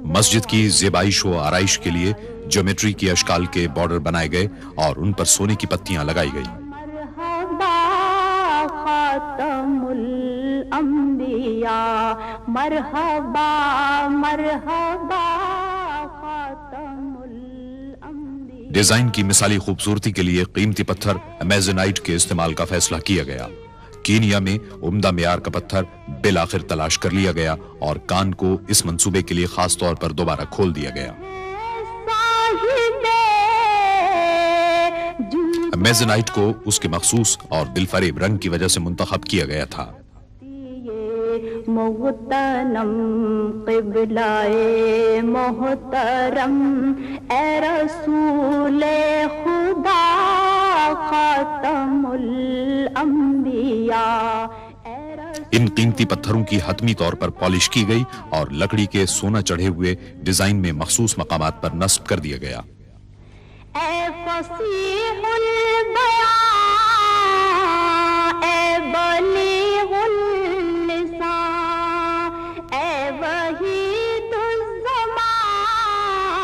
मस्जिद की ज़ेबाइश व आराइश के लिए ज्योमेट्री की अशकाल के बॉर्डर बनाए गए और उन पर सोने की पत्तियां लगाई गई। मरहबा मरहबा। डिजाइन की मिसाली खूबसूरती के लिए कीमती पत्थर अमेज़ोनाइट के इस्तेमाल का फैसला किया गया। कीनिया में उम्दा मेयार का पत्थर बिल आखिर तलाश कर लिया गया और कान को इस मंसूबे के लिए खास तौर पर दोबारा खोल दिया गया। अमेज़ोनाइट को उसके मखसूस और दिलफरेब रंग की वजह से मुंतखब किया गया था। मोहतरम क़िबलाए मोहतरम, ए रसूले खुदा खातमुल अंबिया। इन कीमती पत्थरों की हतमी तौर पर पॉलिश की गई और लकड़ी के सोना चढ़े हुए डिजाइन में मखसूस मकामात पर नस्ब कर दिया गया। ए फसीहुल बयां, ए बलीगुल लिसान, ए वहीदुज़ ज़मान,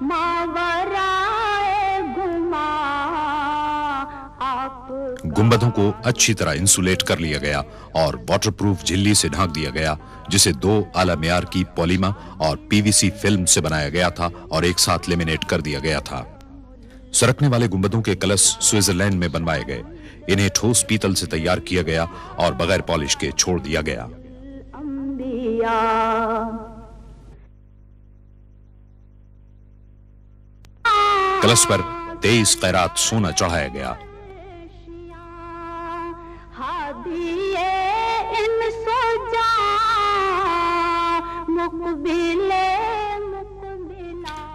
मावराए गुमा। गुंबदों को अच्छी तरह इंसुलेट कर लिया गया और वाटरप्रूफ झिल्ली से ढक दिया गया, जिसे 2 आला मेयार की पॉलीमा और पीवीसी फिल्म से बनाया गया था और एक साथ लेमिनेट कर दिया गया था। सरकने वाले गुंबदों के कलश स्विट्जरलैंड में बनवाए गए। इन्हें ठोस पीतल से तैयार किया गया और बगैर पॉलिश के छोड़ दिया गया। कलश पर 23 कैरात सोना चढ़ाया गया।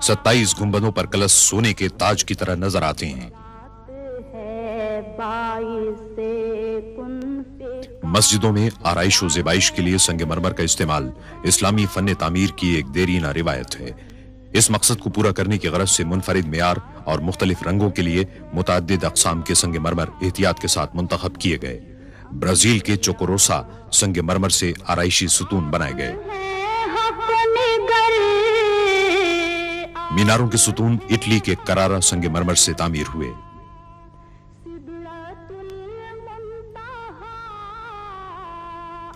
27 गुंबदों पर कलश सोने के ताज की तरह नजर आते हैं। मस्जिदों में आराइश और ज़ेबाइश के लिए संगमरमर का इस्तेमाल इस्लामी फन तामीर की एक देरीना रिवायत है। इस मकसद को पूरा करने की गरज से मुनफरिद मेयार और मुख्तलिफ रंगों के लिए मुतअद्दिद अक़साम के संगमरमर एहतियात के साथ मुंतखब किए गए। ब्राजील के चोकोरोसा संगमरमर से आराइशी सुतून बनाए गए। मीनारों के सुतून इटली के करारा संगमरमर से तामीर हुए।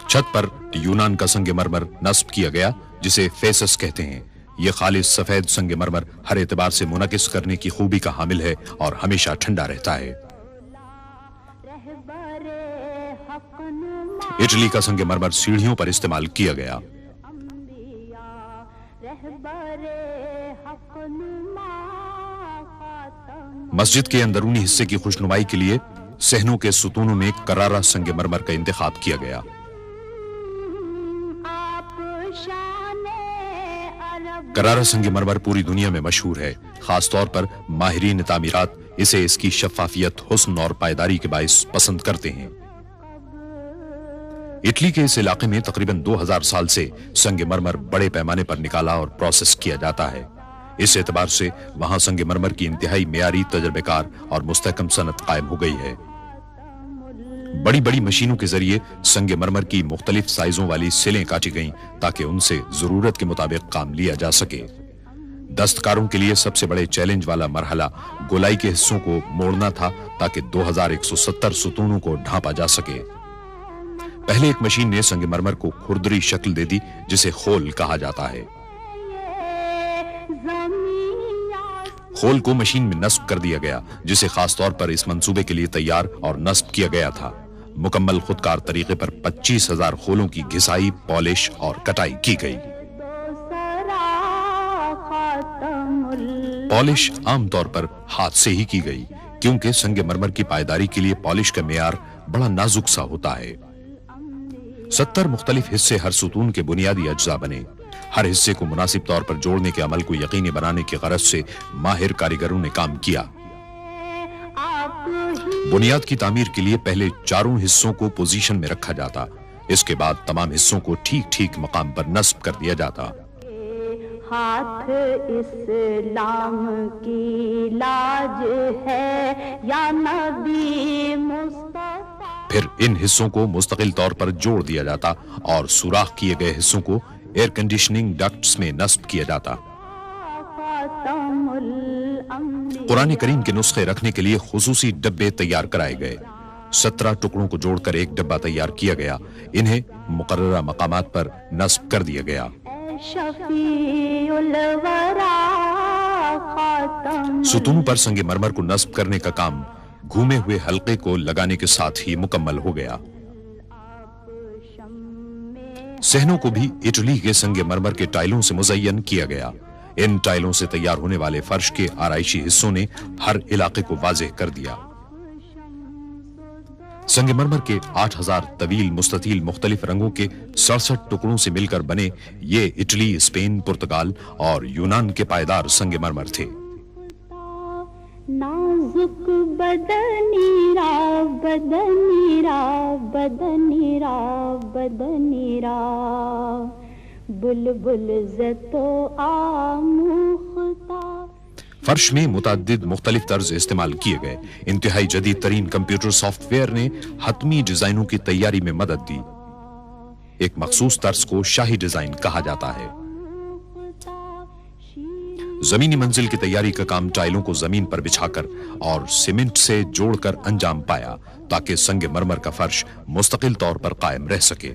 छत पर यूनान का संगमरमर नस्ब किया गया, जिसे फेसस कहते हैं। यह खालिस सफेद संगमरमर हर एतबार से मुनकिस करने की खूबी का हामिल है और हमेशा ठंडा रहता है। इटली का संगमरमर सीढ़ियों पर इस्तेमाल किया गया। मस्जिद के अंदरूनी हिस्से की खुशनुमाई के लिए सहनों के सुतूनों में करारा संगमरमर का इंतखाब किया गया। करारा संगमरमर पूरी दुनिया में मशहूर है। खास तौर पर माहिरीन तामीरात इसे इसकी शफाफियत, हुस्न और पायदारी के बाइस पसंद करते हैं। इटली के इस इलाके में तकरीबन 2000 साल से संगमरमर बड़े पैमाने पर निकाला और प्रोसेस किया जाता है। इस एतबार से वहां संगमरमर की इंतहाई मेयारी, तजर्बेकार और मुस्तहकम सनत कायम हो गई है। बड़ी बड़ी मशीनों के जरिए संगमरमर की मुख्तलिफ साइजों वाली सिलें काटी गईं ताकि उनसे जरूरत के मुताबिक काम लिया जा सके। दस्तकारों के लिए सबसे बड़े चैलेंज वाला मरहला गोलाई के हिस्सों को मोड़ना था ताकि 2170 सुतूनों को ढांपा जा सके। पहले एक मशीन ने संगमरमर को खुरदरी शक्ल दे दी, जिसे खोल कहा जाता है। खोल को मशीन में नस्ब कर दिया गया, जिसे खास तौर पर इस मंसूबे के लिए तैयार और नस्ब किया गया था। मुकम्मल खुदकार तरीके पर 25,000 खोलों की घिसाई, पॉलिश और कटाई की गई। पॉलिश आमतौर पर हाथ से ही की गई, क्योंकि संगमरमर की पायदारी के लिए पॉलिश का मेयार बड़ा नाजुक सा होता है। 70 मुख्तलिफ हिस्से हर सुतून के बुनियादी अज्जा बने। हर हिस्से को मुनासिब तौर पर जोड़ने के अमल को यकीनी बनाने की गरज से माहिर कारीगरों ने काम किया। बुनियाद की तामीर के लिए पहले चारों हिस्सों को पोजीशन में रखा जाता। इसके बाद तमाम हिस्सों को ठीक ठीक मकाम पर नस्ब कर दिया जाता। हाथ इस्लाम की लाज है या नबी मुस्तफा। फिर इन हिस्सों को मुस्तकिल तौर पर जोड़ दिया जाता और सुराख किए गए हिस्सों को एयर कंडीशनिंग डक्ट्स में नस्ब किया जाता। कुरान करीम के नुस्खे रखने के लिए खुसूसी डब्बे तैयार कराए गए। 17 टुकड़ों को जोड़कर एक डब्बा तैयार किया गया। इन्हें मुकर्ररा मकामात पर नस्ब कर दिया गया। सुतून पर संगमरमर को नस्ब करने का काम घूमे हुए हल्के को लगाने के साथ ही मुकम्मल हो गया। सहनों को भी इटली के संगमरमर के टाइलों से मुज़य्यन किया गया। इन टाइलों से तैयार होने वाले फर्श के आराइशी हिस्सों ने हर इलाके को वाज़ेह कर दिया। संगमरमर के 8000 तवील मुस्ततील मुख्तलिफ रंगों के 67 टुकड़ों से मिलकर बने ये इटली, स्पेन, पुर्तगाल और यूनान के पायदार संगमरमर थे। नाजुक बदनीरा बदनीरा बदनीरा बदनीरा बुलबुल ज़तो आमुख्ता। फर्श में मुतअद्दिद मुख्तलिफ तर्ज इस्तेमाल किए गए। इंतहाई जदीद तरीन कंप्यूटर सॉफ्टवेयर ने हतमी डिजाइनों की तैयारी में मदद दी। एक मखसूस तर्ज को शाही डिजाइन कहा जाता है। जमीनी मंजिल की तैयारी का काम टाइलों को जमीन पर बिछाकर और सीमेंट से जोड़कर अंजाम पाया, ताकि संगमरमर का फर्श मुस्तकिल तौर पर कायम रह सके।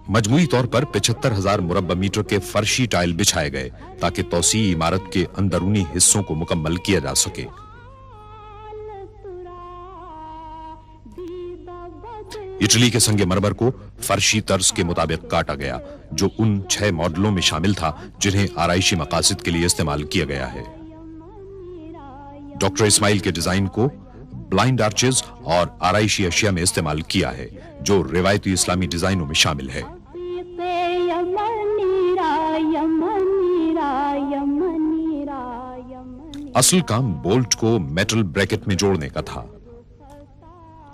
मजमूई तौर पर 75,000 मुरब्बा मीटर के फर्शी टाइल बिछाए गए, ताकि तौसी इमारत के अंदरूनी हिस्सों को मुकम्मल किया जा सके। इटली के संगमरमर को फर्शी तर्ज के मुताबिक काटा गया, जो उन 6 मॉडलों में शामिल था जिन्हें आराइशी मकासद के लिए इस्तेमाल किया गया है। डॉक्टर इस्माइल के डिजाइन को ब्लाइंड आर्चेज और आराइशी अशिया में इस्तेमाल किया है जो रिवायती इस्लामी डिजाइनों में शामिल है। असल काम बोल्ट को मेटल ब्रैकेट में जोड़ने का था।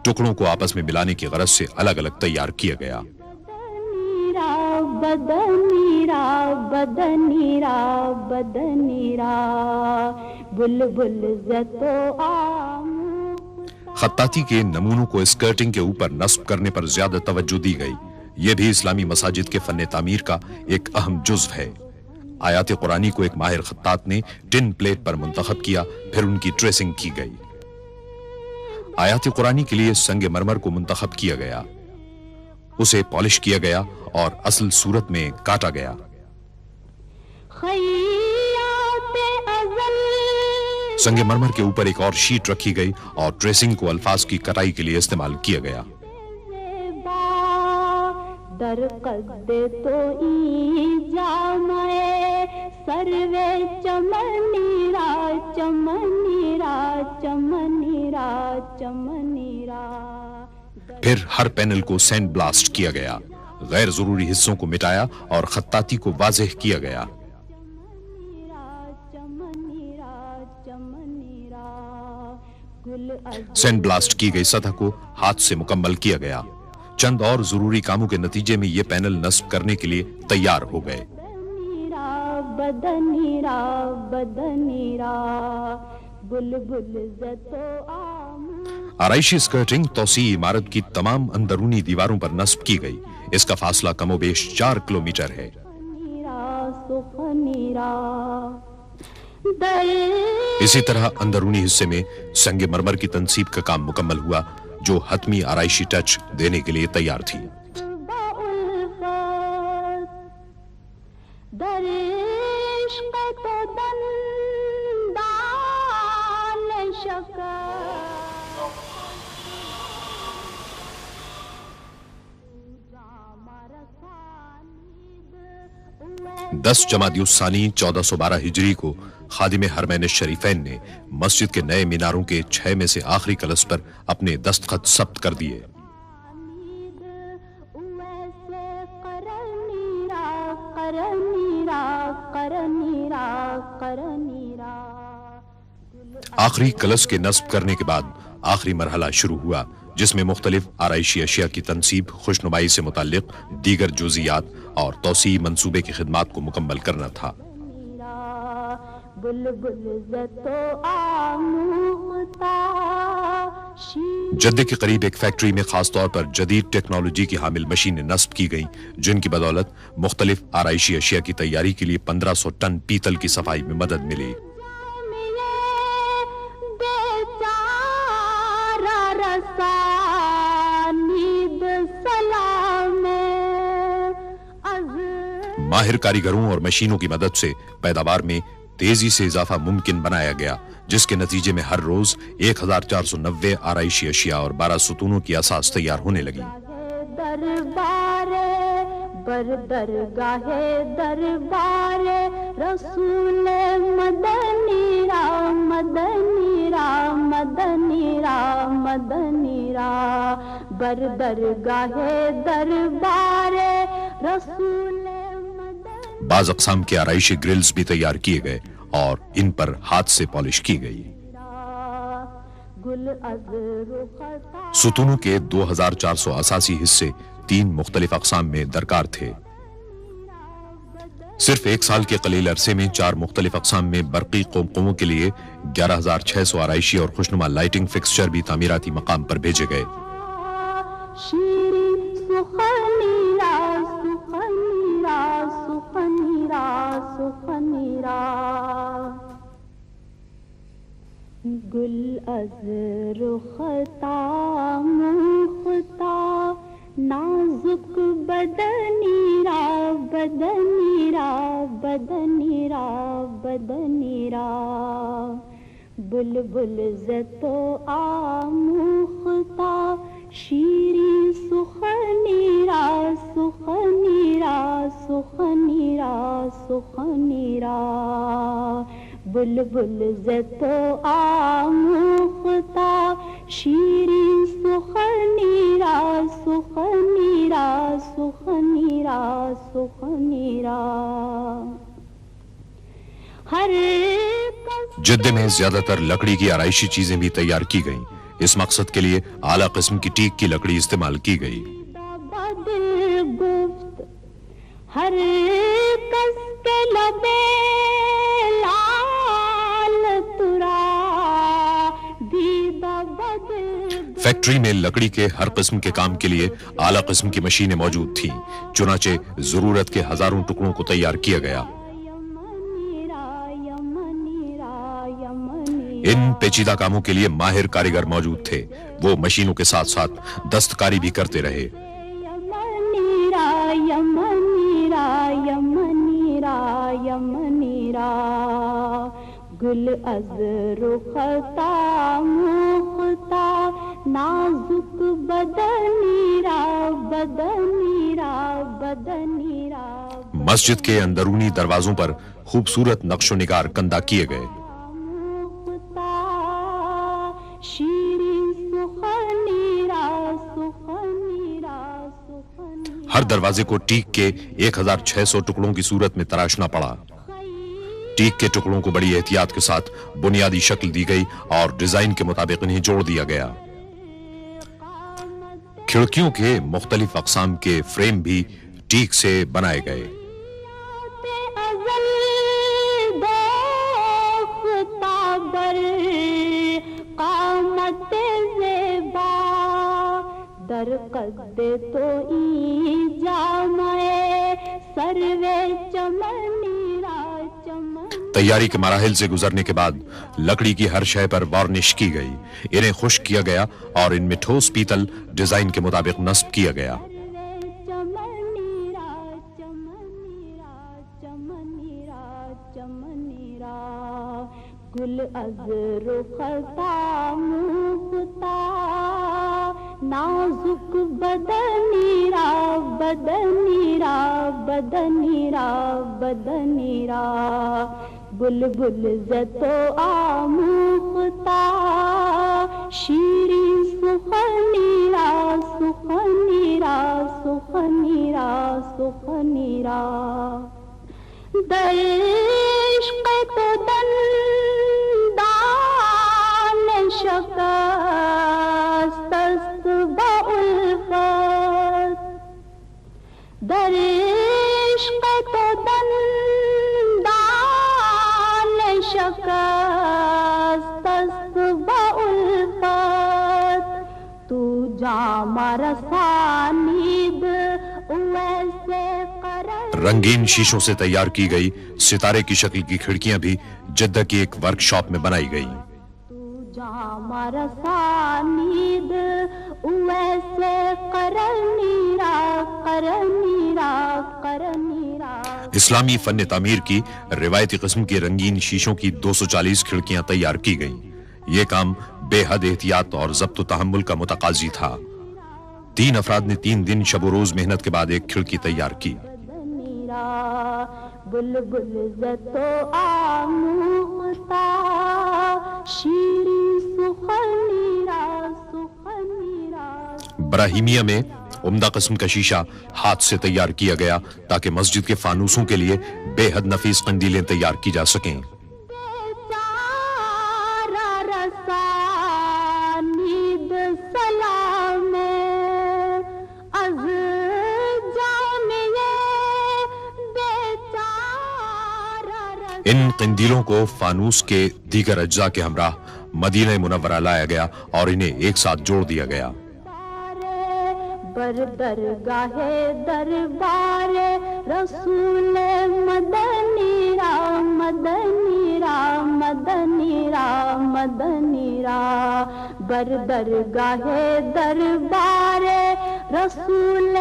टुकड़ों को आपस में मिलाने की गरज से अलग अलग तैयार किया गया। खत्ताती के नमूनों को स्कर्टिंग के ऊपर नस्ब करने पर ज्यादा तवज्जो दी गई। यह भी इस्लामी मसाजिद के फन्ने तामीर का एक अहम जुज़्व है। आयात कुरानी को एक माहिर खत्तात ने टिन प्लेट पर मुंतखब किया, फिर उनकी ट्रेसिंग की गई। आयात कुरानी के लिए संगे मरमर को मुंतखब किया गया, उसे पॉलिश किया गया और असल सूरत में काटा गया। संगे मरमर के ऊपर एक और शीट रखी गई और ट्रेसिंग को अल्फाज की कटाई के लिए इस्तेमाल किया गया। फिर हर पैनल को सैंड ब्लास्ट किया गया, गैर जरूरी हिस्सों को मिटाया और खत्ताती को वाज़ेह किया गया। सैंड ब्लास्ट की गई सतह को हाथ से मुकम्मल किया गया। चंद और जरूरी कामों के नतीजे में ये पैनल नस्ब करने के लिए तैयार हो गए। आराइशी स्कर्टिंग तौसी इमारत की तमाम अंदरूनी दीवारों पर नस्ब की गई। इसका फासला कमोबेश 4 किलोमीटर है। इसी तरह अंदरूनी हिस्से में संगे मरमर की तनसीब का काम मुकम्मल हुआ जो हतमी आराइशी टच देने के लिए तैयार थी। दस जमादियुस्सानी 1412 हिजरी को खादिम हरमैन शरीफैन ने मस्जिद के नए मीनारों के 6 में से आखिरी कलश पर अपने दस्तखत सब्त कर दिए। आखिरी कलश के नस्ब करने के बाद आखिरी मरहला शुरू हुआ जिसमें मुख्तलिफ आराइशी अशिया की तनसीब, खुशनुमाई से मुताल्लिक दीगर जुज़ियात और तौसी मंसूबे की खिदमात को मुकम्मल करना था। जद्दे के करीब एक फैक्ट्री में खास तौर पर जदीद टेक्नोलॉजी की हामिल मशीनें नस्ब की गईं जिनकी बदौलत मुख्तलिफ आराइशी अशिया की तैयारी के लिए 1500 टन पीतल की सफाई में मदद मिली। माहिर कारीगरों और मशीनों की मदद से पैदावार में तेजी से इजाफा मुमकिन बनाया गया जिसके नतीजे में हर रोज 1490 आराइशी अशिया और 12 सुतूनों की असास तैयार होने लगी। बाज अक़साम के आराइशी ग्रिल्स भी तैयार किए गए और इन पर हाथ से पॉलिश की गई। सुतूनों के 2400 असासी हिस्से 3 मुख्तलिफ अक़साम में दरकार थे। सिर्फ 1 साल के कलील अरसे में 4 मुख्तलिफ अक़साम में बरक़ी क़ुमक़ुमों के लिए 11600 आराइशी और खुशनुमा लाइटिंग फिक्सचर भी तामीराती मकाम पर भेजे गए। गुल अज़ रुख़ता मुख़्ता नाजुक बदनीरा बदनीरा बदनीरा बदनीरा बुलबुल ज़तो आमुख़्ता शीरी सुख़नीरा सुख़नीरा सुख़नीरा सुख़नीरा बुलबुल ज़तो आमुख़्ता شیرین سخنی را سخنی را سخنی را سخنی را ہر جدے میں زیادہ تر لکڑی کی آرائشی چیزیں بھی تیار کی گئیں. اس مقصد کے لیے اعلیٰ قسم کی ٹیک کی لکڑی استعمال کی گئی. ہر کس کے لبے لال ترا دیدہ بدل. فیکٹری میں لکڑی کے ہر قسم کے کام کے لیے اعلیٰ قسم کی مشینیں موجود تھیں. چنانچہ ضرورت کے ہزاروں ٹکڑوں کو تیار کیا گیا. ان پیچیدہ کاموں کے لیے ماہر کاریگر موجود تھے. وہ مشینوں کے ساتھ ساتھ دستکاری بھی کرتے رہے. گل از رختا مختا نازک بدنی را بدنی را بدنی را. مسجد کے اندرونی دروازوں پر خوبصورت نقش و نگار کندہ کیے گئے. ہر دروازے کو ٹیک کے 1600 ٹکڑوں کی صورت میں تراشنا پڑا. ٹیک کے ٹکڑوں کو بڑی احتیاط کے ساتھ بنیادی شکل دی گئی اور ڈیزائن کے مطابق انہیں جوڑ دیا گیا. کھڑکیوں کے مختلف اقسام کے فریم بھی ٹیک سے بنائے گئے. در قد تو ای جامعے سروے چمنی را چمن. تیاری کے مراحل سے گزرنے کے بعد لکڑی کی ہر شے پر وارنش کی گئی. انہیں خشک کیا گیا اور ان میں ٹھوس پیتل ڈیزائن کے مطابق نصب کیا گیا. گل از رختا مختا نازک بدنی را بدنی را بدنی را بدنی را. بلبل زتو آموختا شیرین سخنی را سخنی را سخنی را سخنی را. در عشق تو دندان شکست است با الفت. در عشق تو دندان شکست است با الفت. تو جام رسانید ویسے رنگین شیشوں سے تیار کی گئی ستارے کی شکل کی کھڑکیاں بھی جدہ کی ایک ورک شاپ میں بنائی گئی. جام رسانید ویسے قرنیرا قرنیرا قرنیرا. اسلامی فن تعمیر کی روایتی قسم کی رنگین شیشوں کی 240 کھڑکیاں تیار کی گئیں. یہ کام بے حد احتیاط اور ضبط و تحمل کا متقاضی تھا. 3 افراد نے 3 دن شب و روز محنت کے بعد ایک کھڑکی تیار کی. بلبل زتو آموختا شیرین سخنی را سخنی را. براہیمیہ میں عمدہ قسم کا شیشہ ہاتھ سے تیار کیا گیا تاکہ مسجد کے فانوسوں کے لیے بے حد نفیس قندیلیں تیار کی جا سکیں. ان قندیلوں کو فانوس کے دیگر اجزاء کے ہمراہ مدینہ منورہ لایا گیا اور انہیں ایک ساتھ جوڑ دیا گیا. بر درگاہ دربار رسول مدنی را مدنی را مدنی را مدنی را. بر درگاہ دربار رسول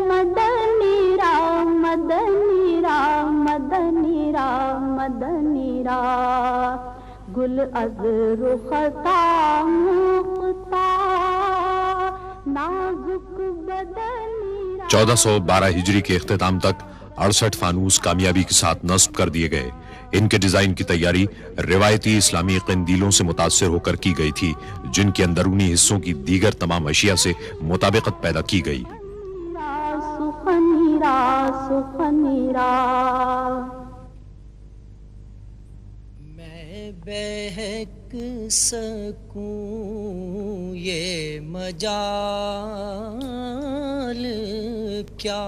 مدنی را مدنی را مدنی را مدنی را. گل از رختا مختا نازک بدنی را. 1412 ہجری کے اختتام تک 68 فانوس کامیابی کے ساتھ نصب کر دیے گئے. ان کے ڈیزائن کی تیاری روایتی اسلامی قندیلوں سے متاثر ہو کر کی گئی تھی، جن کے اندرونی حصوں کی دیگر تمام اشیاء سے مطابقت پیدا کی گئی۔ میں بہک سکوں یہ مجال کیا،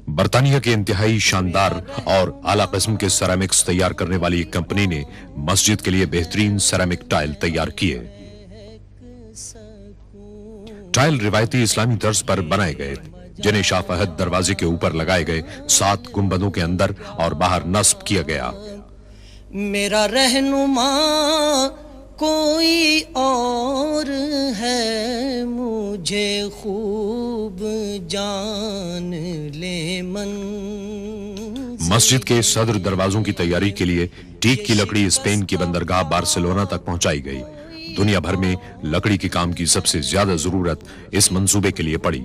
برطانیہ کے انتہائی شاندار اور اعلیٰ قسم کے سیرامکس تیار کرنے والی ایک کمپنی نے مسجد کے لیے بہترین سیرامک ٹائل تیار کیے۔ ٹائل روایتی اسلامی طرز پر بنائے گئے جنہیں شاہ فہد دروازے کے اوپر لگائے گئے 7 گنبدوں کے اندر اور باہر نصب کیا گیا۔ میرا رہنما کوئی اور ہے، مجھے خوب جان لے من۔ مسجد کے صدر دروازوں کی تیاری کے لیے ٹیک کی لکڑی اسپین کی بندرگاہ بارسلونا تک پہنچائی گئی۔ دنیا بھر میں لکڑی کے کام کی سب سے زیادہ ضرورت اس منصوبے کے لیے پڑی۔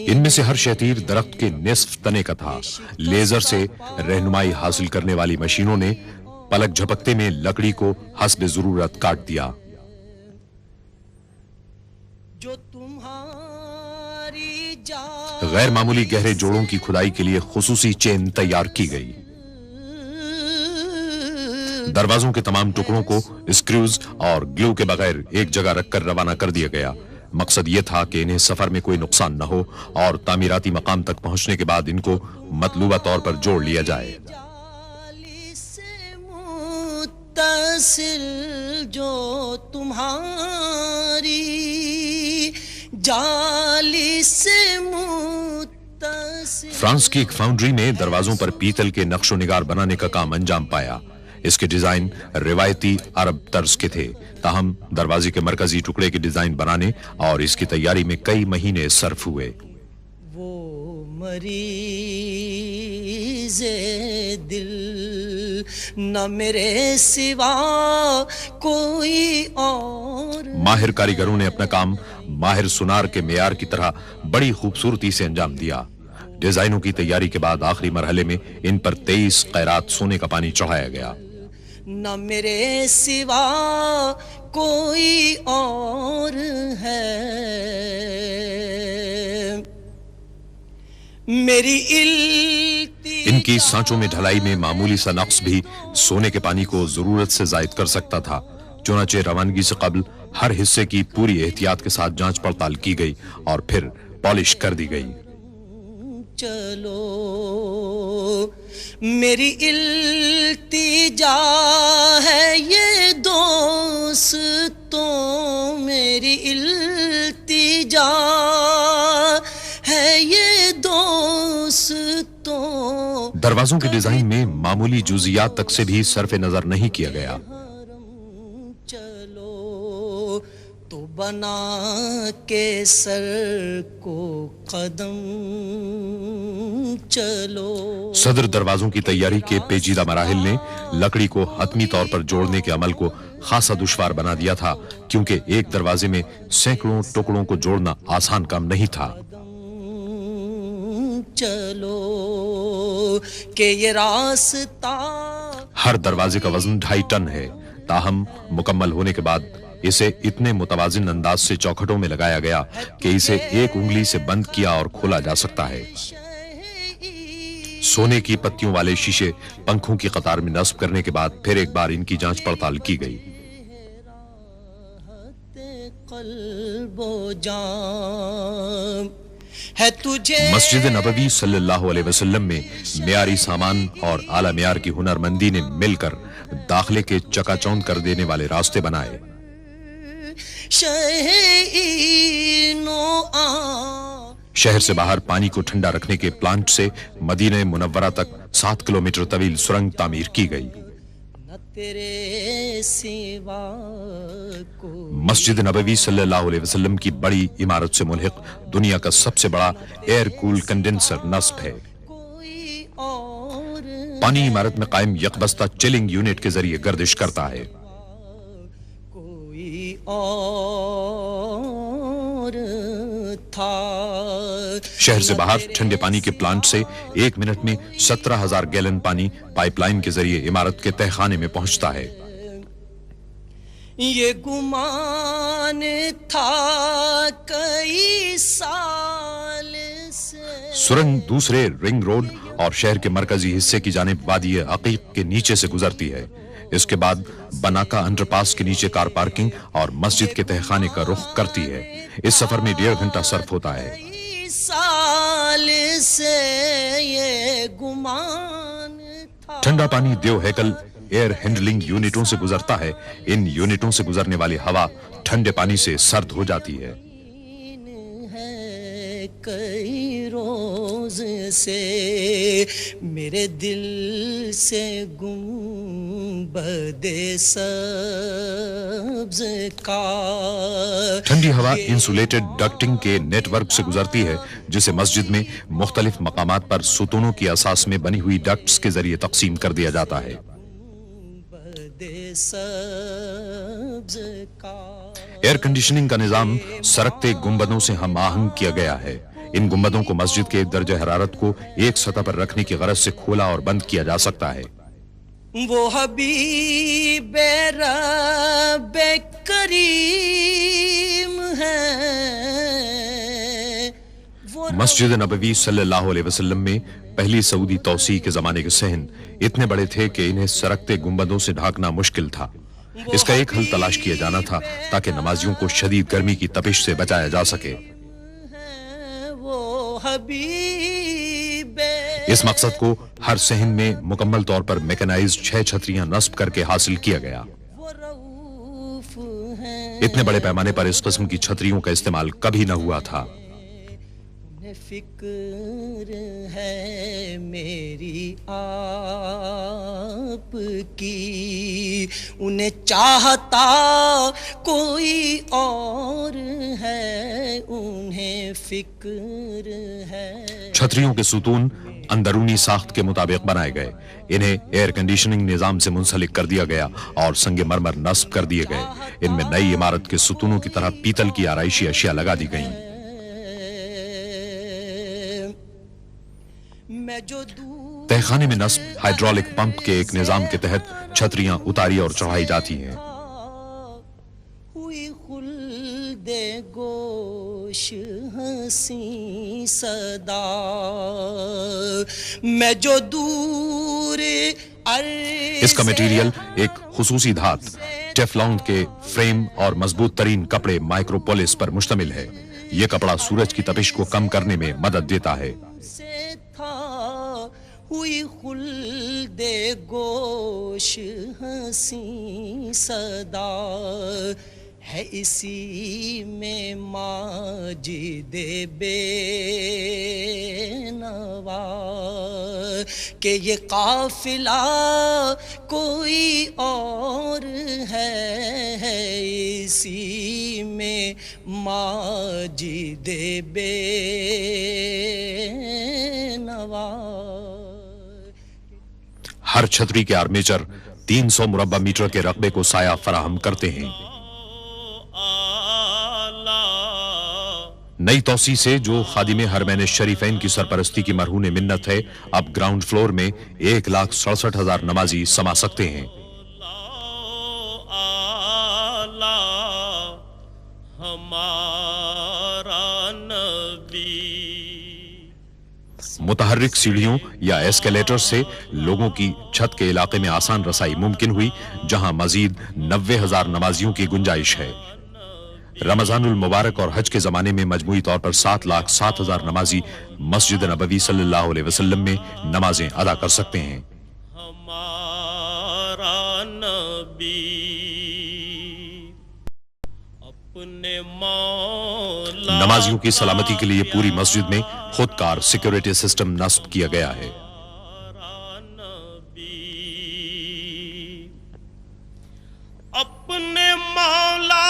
ان میں سے ہر شتیر درخت کے نصف تنے کا تھا۔ لیزر سے رہنمائی حاصل کرنے والی مشینوں نے پلک جھپکتے میں لکڑی کو حسب ضرورت کاٹ دیا۔ جو تمہاری غیر معمولی گہرے جوڑوں کی کھدائی کے لیے خصوصی چین تیار کی گئی۔ دروازوں کے تمام ٹکڑوں کو اسکریوز اور گلو کے بغیر ایک جگہ رکھ کر روانہ کر دیا گیا۔ مقصد یہ تھا کہ انہیں سفر میں کوئی نقصان نہ ہو اور تعمیراتی مقام تک پہنچنے کے بعد ان کو مطلوبہ طور پر جوڑ لیا جائے۔ متصل جو تمہاری جالی سے متصل۔ فرانس کی ایک فاؤنڈری میں دروازوں پر پیتل کے نقش و نگار بنانے کا کام انجام پایا۔ اس کے ڈیزائن روایتی عرب طرز کے تھے، تاہم دروازے کے مرکزی ٹکڑے کے ڈیزائن بنانے اور اس کی تیاری میں کئی مہینے صرف ہوئے۔ وہ مریض دل نہ میرے سوا کوئی اور۔ ماہر کاریگروں نے اپنا کام ماہر سونار کے معیار کی طرح بڑی خوبصورتی سے انجام دیا۔ ڈیزائنوں کی تیاری کے بعد آخری مرحلے میں ان پر 23 قیرات سونے کا پانی چڑھایا گیا۔ نہ میرے سوا کوئی اور ہے، میری ان کی سانچوں میں ڈھلائی میں معمولی سا نقص بھی سونے کے پانی کو ضرورت سے زائد کر سکتا تھا، چنانچہ روانگی سے قبل ہر حصے کی پوری احتیاط کے ساتھ جانچ پڑتال کی گئی اور پھر پالش کر دی گئی۔ چلو میری التجا ہے یہ دوستوں، میری التجا ہے یہ دوستوں۔ دروازوں کے ڈیزائن میں معمولی جزیات تک سے بھی صرف نظر نہیں کیا گیا۔ چلو تو بنا کے سر کو قدم چلو۔ صدر دروازوں کی تیاری کے پیچیدہ مراحل نے لکڑی کو حتمی طور پر جوڑنے کے عمل کو خاصا دشوار بنا دیا تھا، کیونکہ ایک دروازے میں سینکڑوں ٹکڑوں کو جوڑنا آسان کام نہیں تھا۔ چلو کہ یہ راستہ، ہر دروازے کا وزن 2.5 ٹن ہے، تاہم مکمل ہونے کے بعد اسے اتنے متوازن انداز سے چوکھٹوں میں لگایا گیا کہ اسے ایک انگلی سے بند کیا اور کھولا جا سکتا ہے۔ سونے کی پتیوں والے شیشے پنکھوں کی قطار میں نصب کرنے کے بعد پھر ایک بار ان کی جانچ پڑتال کی گئی۔ قلب و جان ہے تجھے مسجد نبوی صلی اللہ علیہ وسلم میں معیاری سامان اور اعلیٰ معیار کی ہنرمندی نے مل کر داخلے کے چکا چوند کر دینے والے راستے بنائے۔ شہر سے باہر پانی کو ٹھنڈا رکھنے کے پلانٹ سے مدینہ منورہ تک 7 کلومیٹر طویل سرنگ تعمیر کی گئی۔ مسجد نبوی صلی اللہ علیہ وسلم کی بڑی عمارت سے ملحق دنیا کا سب سے بڑا ایئر کول کنڈینسر نصب ہے۔ پانی عمارت میں قائم یکبستہ چلنگ یونٹ کے ذریعے گردش کرتا ہے۔ کوئی اور تھا शहर से बाहर ठंडे पानी के प्लांट से 1 मिनट में 17,000 गैलन पानी पाइपलाइन के जरिए इमारत के तहखाने में पहुंचता है। ये गुमान था कई साल से। सुरंग दूसरे रिंग रोड और शहर के मरकजी हिस्से की जानिब वादी अकीक के नीचे से गुजरती है। इसके बाद बनाका अंडरपास के नीचे कार पार्किंग और मस्जिद के तहखाने का रुख करती है। इस सफर में 1.5 घंटा सर्फ होता है। साल से ये गुमान था। ठंडा पानी देव हैकल एयर हैंडलिंग यूनिटों से गुजरता है। इन यूनिटों से गुजरने वाली हवा ठंडे पानी से सर्द हो जाती है। कई रोज से मेरे दिल से गुंबदे सब्ज का। ठंडी हवा इंसुलेटेड डक्टिंग के नेटवर्क से गुजरती है, जिसे मस्जिद में मुख्तलिफ मकामात पर सुतूनों की असास में बनी हुई डक्ट्स के जरिए तकसीम कर दिया जाता है। एयर कंडीशनिंग का निजाम सरकते गुंबदों से हम आहंग किया गया है। इन गुंबदों को मस्जिद के दर्जे हरारत को एक सतह पर रखने की गरज से खोला और बंद किया जा सकता है। वो हबीब रब करीम है। मस्जिद नबवी सल्लल्लाहु अलैहि वसल्लम में पहली सऊदी तौसी के जमाने के सहन इतने बड़े थे कि इन्हें सरकते गुंबदों से ढांकना मुश्किल था। इसका एक हल तलाश किया जाना था ताकि नमाजियों को शदीद गर्मी की तपिश से बचाया जा सके। इस मकसद को हर सहन में मुकम्मल तौर पर मैकेनाइज्ड 6 छतरियां नस्ब करके हासिल किया गया। इतने बड़े पैमाने पर इस किस्म की छतरियों का इस्तेमाल कभी न हुआ था। फिक्र है मेरी आपकी, उन्हें चाहता कोई और है, उन्हें फिक्र है। छतरियों के सुतून अंदरूनी साख्त के मुताबिक बनाए गए। इन्हें एयर कंडीशनिंग निजाम से मुंसलिक कर दिया गया और संगे मरमर नस्ब कर दिए गए। इनमें नई इमारत के सुतूनों की तरह पीतल की आराइशी अशिया लगा दी गई। तहखाने में नस्ब हाइड्रोलिक पंप के एक निजाम के तहत छतरियां उतारी और चढ़ाई जाती हैं। हुई खुल्दे गोश हंसी सदा, मैं जो दूर इसका मटेरियल एक खुसूसी धात टेफलॉन के फ्रेम और मजबूत तरीन कपड़े माइक्रोपोलिस पर मुश्तमिल है। यह कपड़ा सूरज की तपिश को कम करने में मदद देता है। हुई खुल्दे गोश हंसी सदा, है इसी में माजिदे बेनवा, कि ये काफिला कोई और है इसी में माजिदे बेनवा। हर छतरी के आर्मेचर 300 मुरब्बा मीटर के रकबे को साया फराहम करते हैं। नई तौसी से जो खादिम हरमैन शरीफैन की सरपरस्ती की मरहून मिन्नत है, अब ग्राउंड फ्लोर में 1,67,000 नमाजी समा सकते हैं। मुतहर्रिक सीढ़ियों या एस्केलेटर से लोगों की छत के इलाके में आसान रसाई मुमकिन हुई, जहां मजीद 90,000 नमाजियों की गुंजाइश है। रमजानुल मुबारक और हज के जमाने में मजमूई तौर पर 7,07,000 नमाजी मस्जिद नबवी सल्लल्लाहु अलैहि वसल्लम में नमाजें अदा कर सकते हैं। हमारा नबी अपने मौला नमाजियों की सलामती के लिए पूरी मस्जिद में खुदकार सिक्योरिटी सिस्टम नस्ब किया गया है। अपने मौला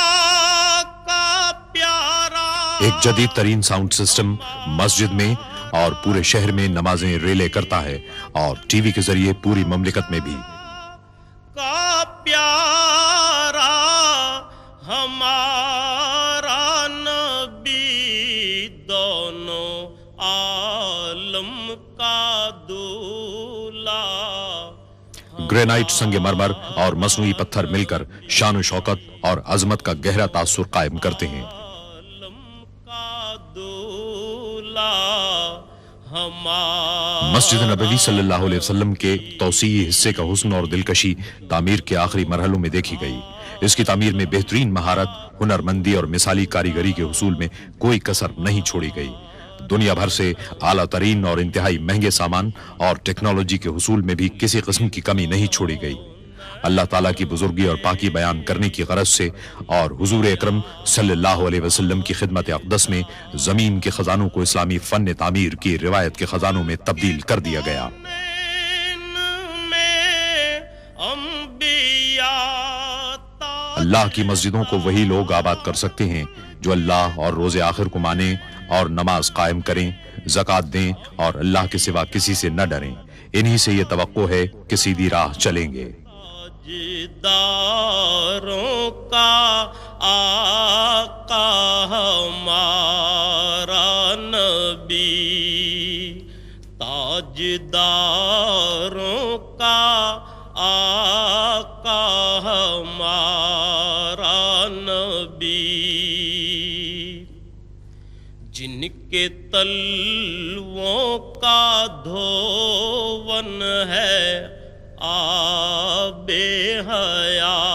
का प्यारा एक जदीद तरीन साउंड सिस्टम मस्जिद में और पूरे शहर में नमाजें रिले करता है और टीवी के जरिए पूरी ममलिकत में भी। का प्यारा हमारा नबी दोनों عالم کا دولا گرینائٹ، سنگ مرمر اور مصنوعی پتھر مل کر شان و شوکت اور عظمت کا گہرا تاثر قائم کرتے ہیں۔ عالم کا دولا ہمارا مسجد نبوی صلی اللہ علیہ وسلم کے توسیعی حصے کا حسن اور دلکشی تعمیر کے آخری مرحلوں میں دیکھی گئی۔ اس کی تعمیر میں بہترین مہارت، ہنرمندی اور مثالی کاریگری کے حصول میں کوئی کسر نہیں چھوڑی گئی۔ دنیا بھر سے اعلیٰ ترین اور انتہائی مہنگے سامان اور ٹیکنالوجی کے حصول میں بھی کسی قسم کی کمی نہیں چھوڑی گئی۔ اللہ تعالیٰ کی بزرگی اور پاکی بیان کرنے کی غرض سے اور حضور اکرم صلی اللہ علیہ وسلم کی خدمت اقدس میں زمین کے خزانوں کو اسلامی فن تعمیر کی روایت کے خزانوں میں تبدیل کر دیا گیا۔ اللہ کی مسجدوں کو وہی لوگ آباد کر سکتے ہیں جو اللہ اور روز آخر کو مانیں اور نماز قائم کریں، زکوٰۃ دیں اور اللہ کے سوا کسی سے نہ ڈریں۔ انہی سے یہ توقع ہے کہ سیدھی راہ چلیں گے۔ تاجداروں کا آقا ہمارا نبی، تاجداروں کا آقا ہمارا نبی، جن کے تلووں کا دھون ہے آب حیات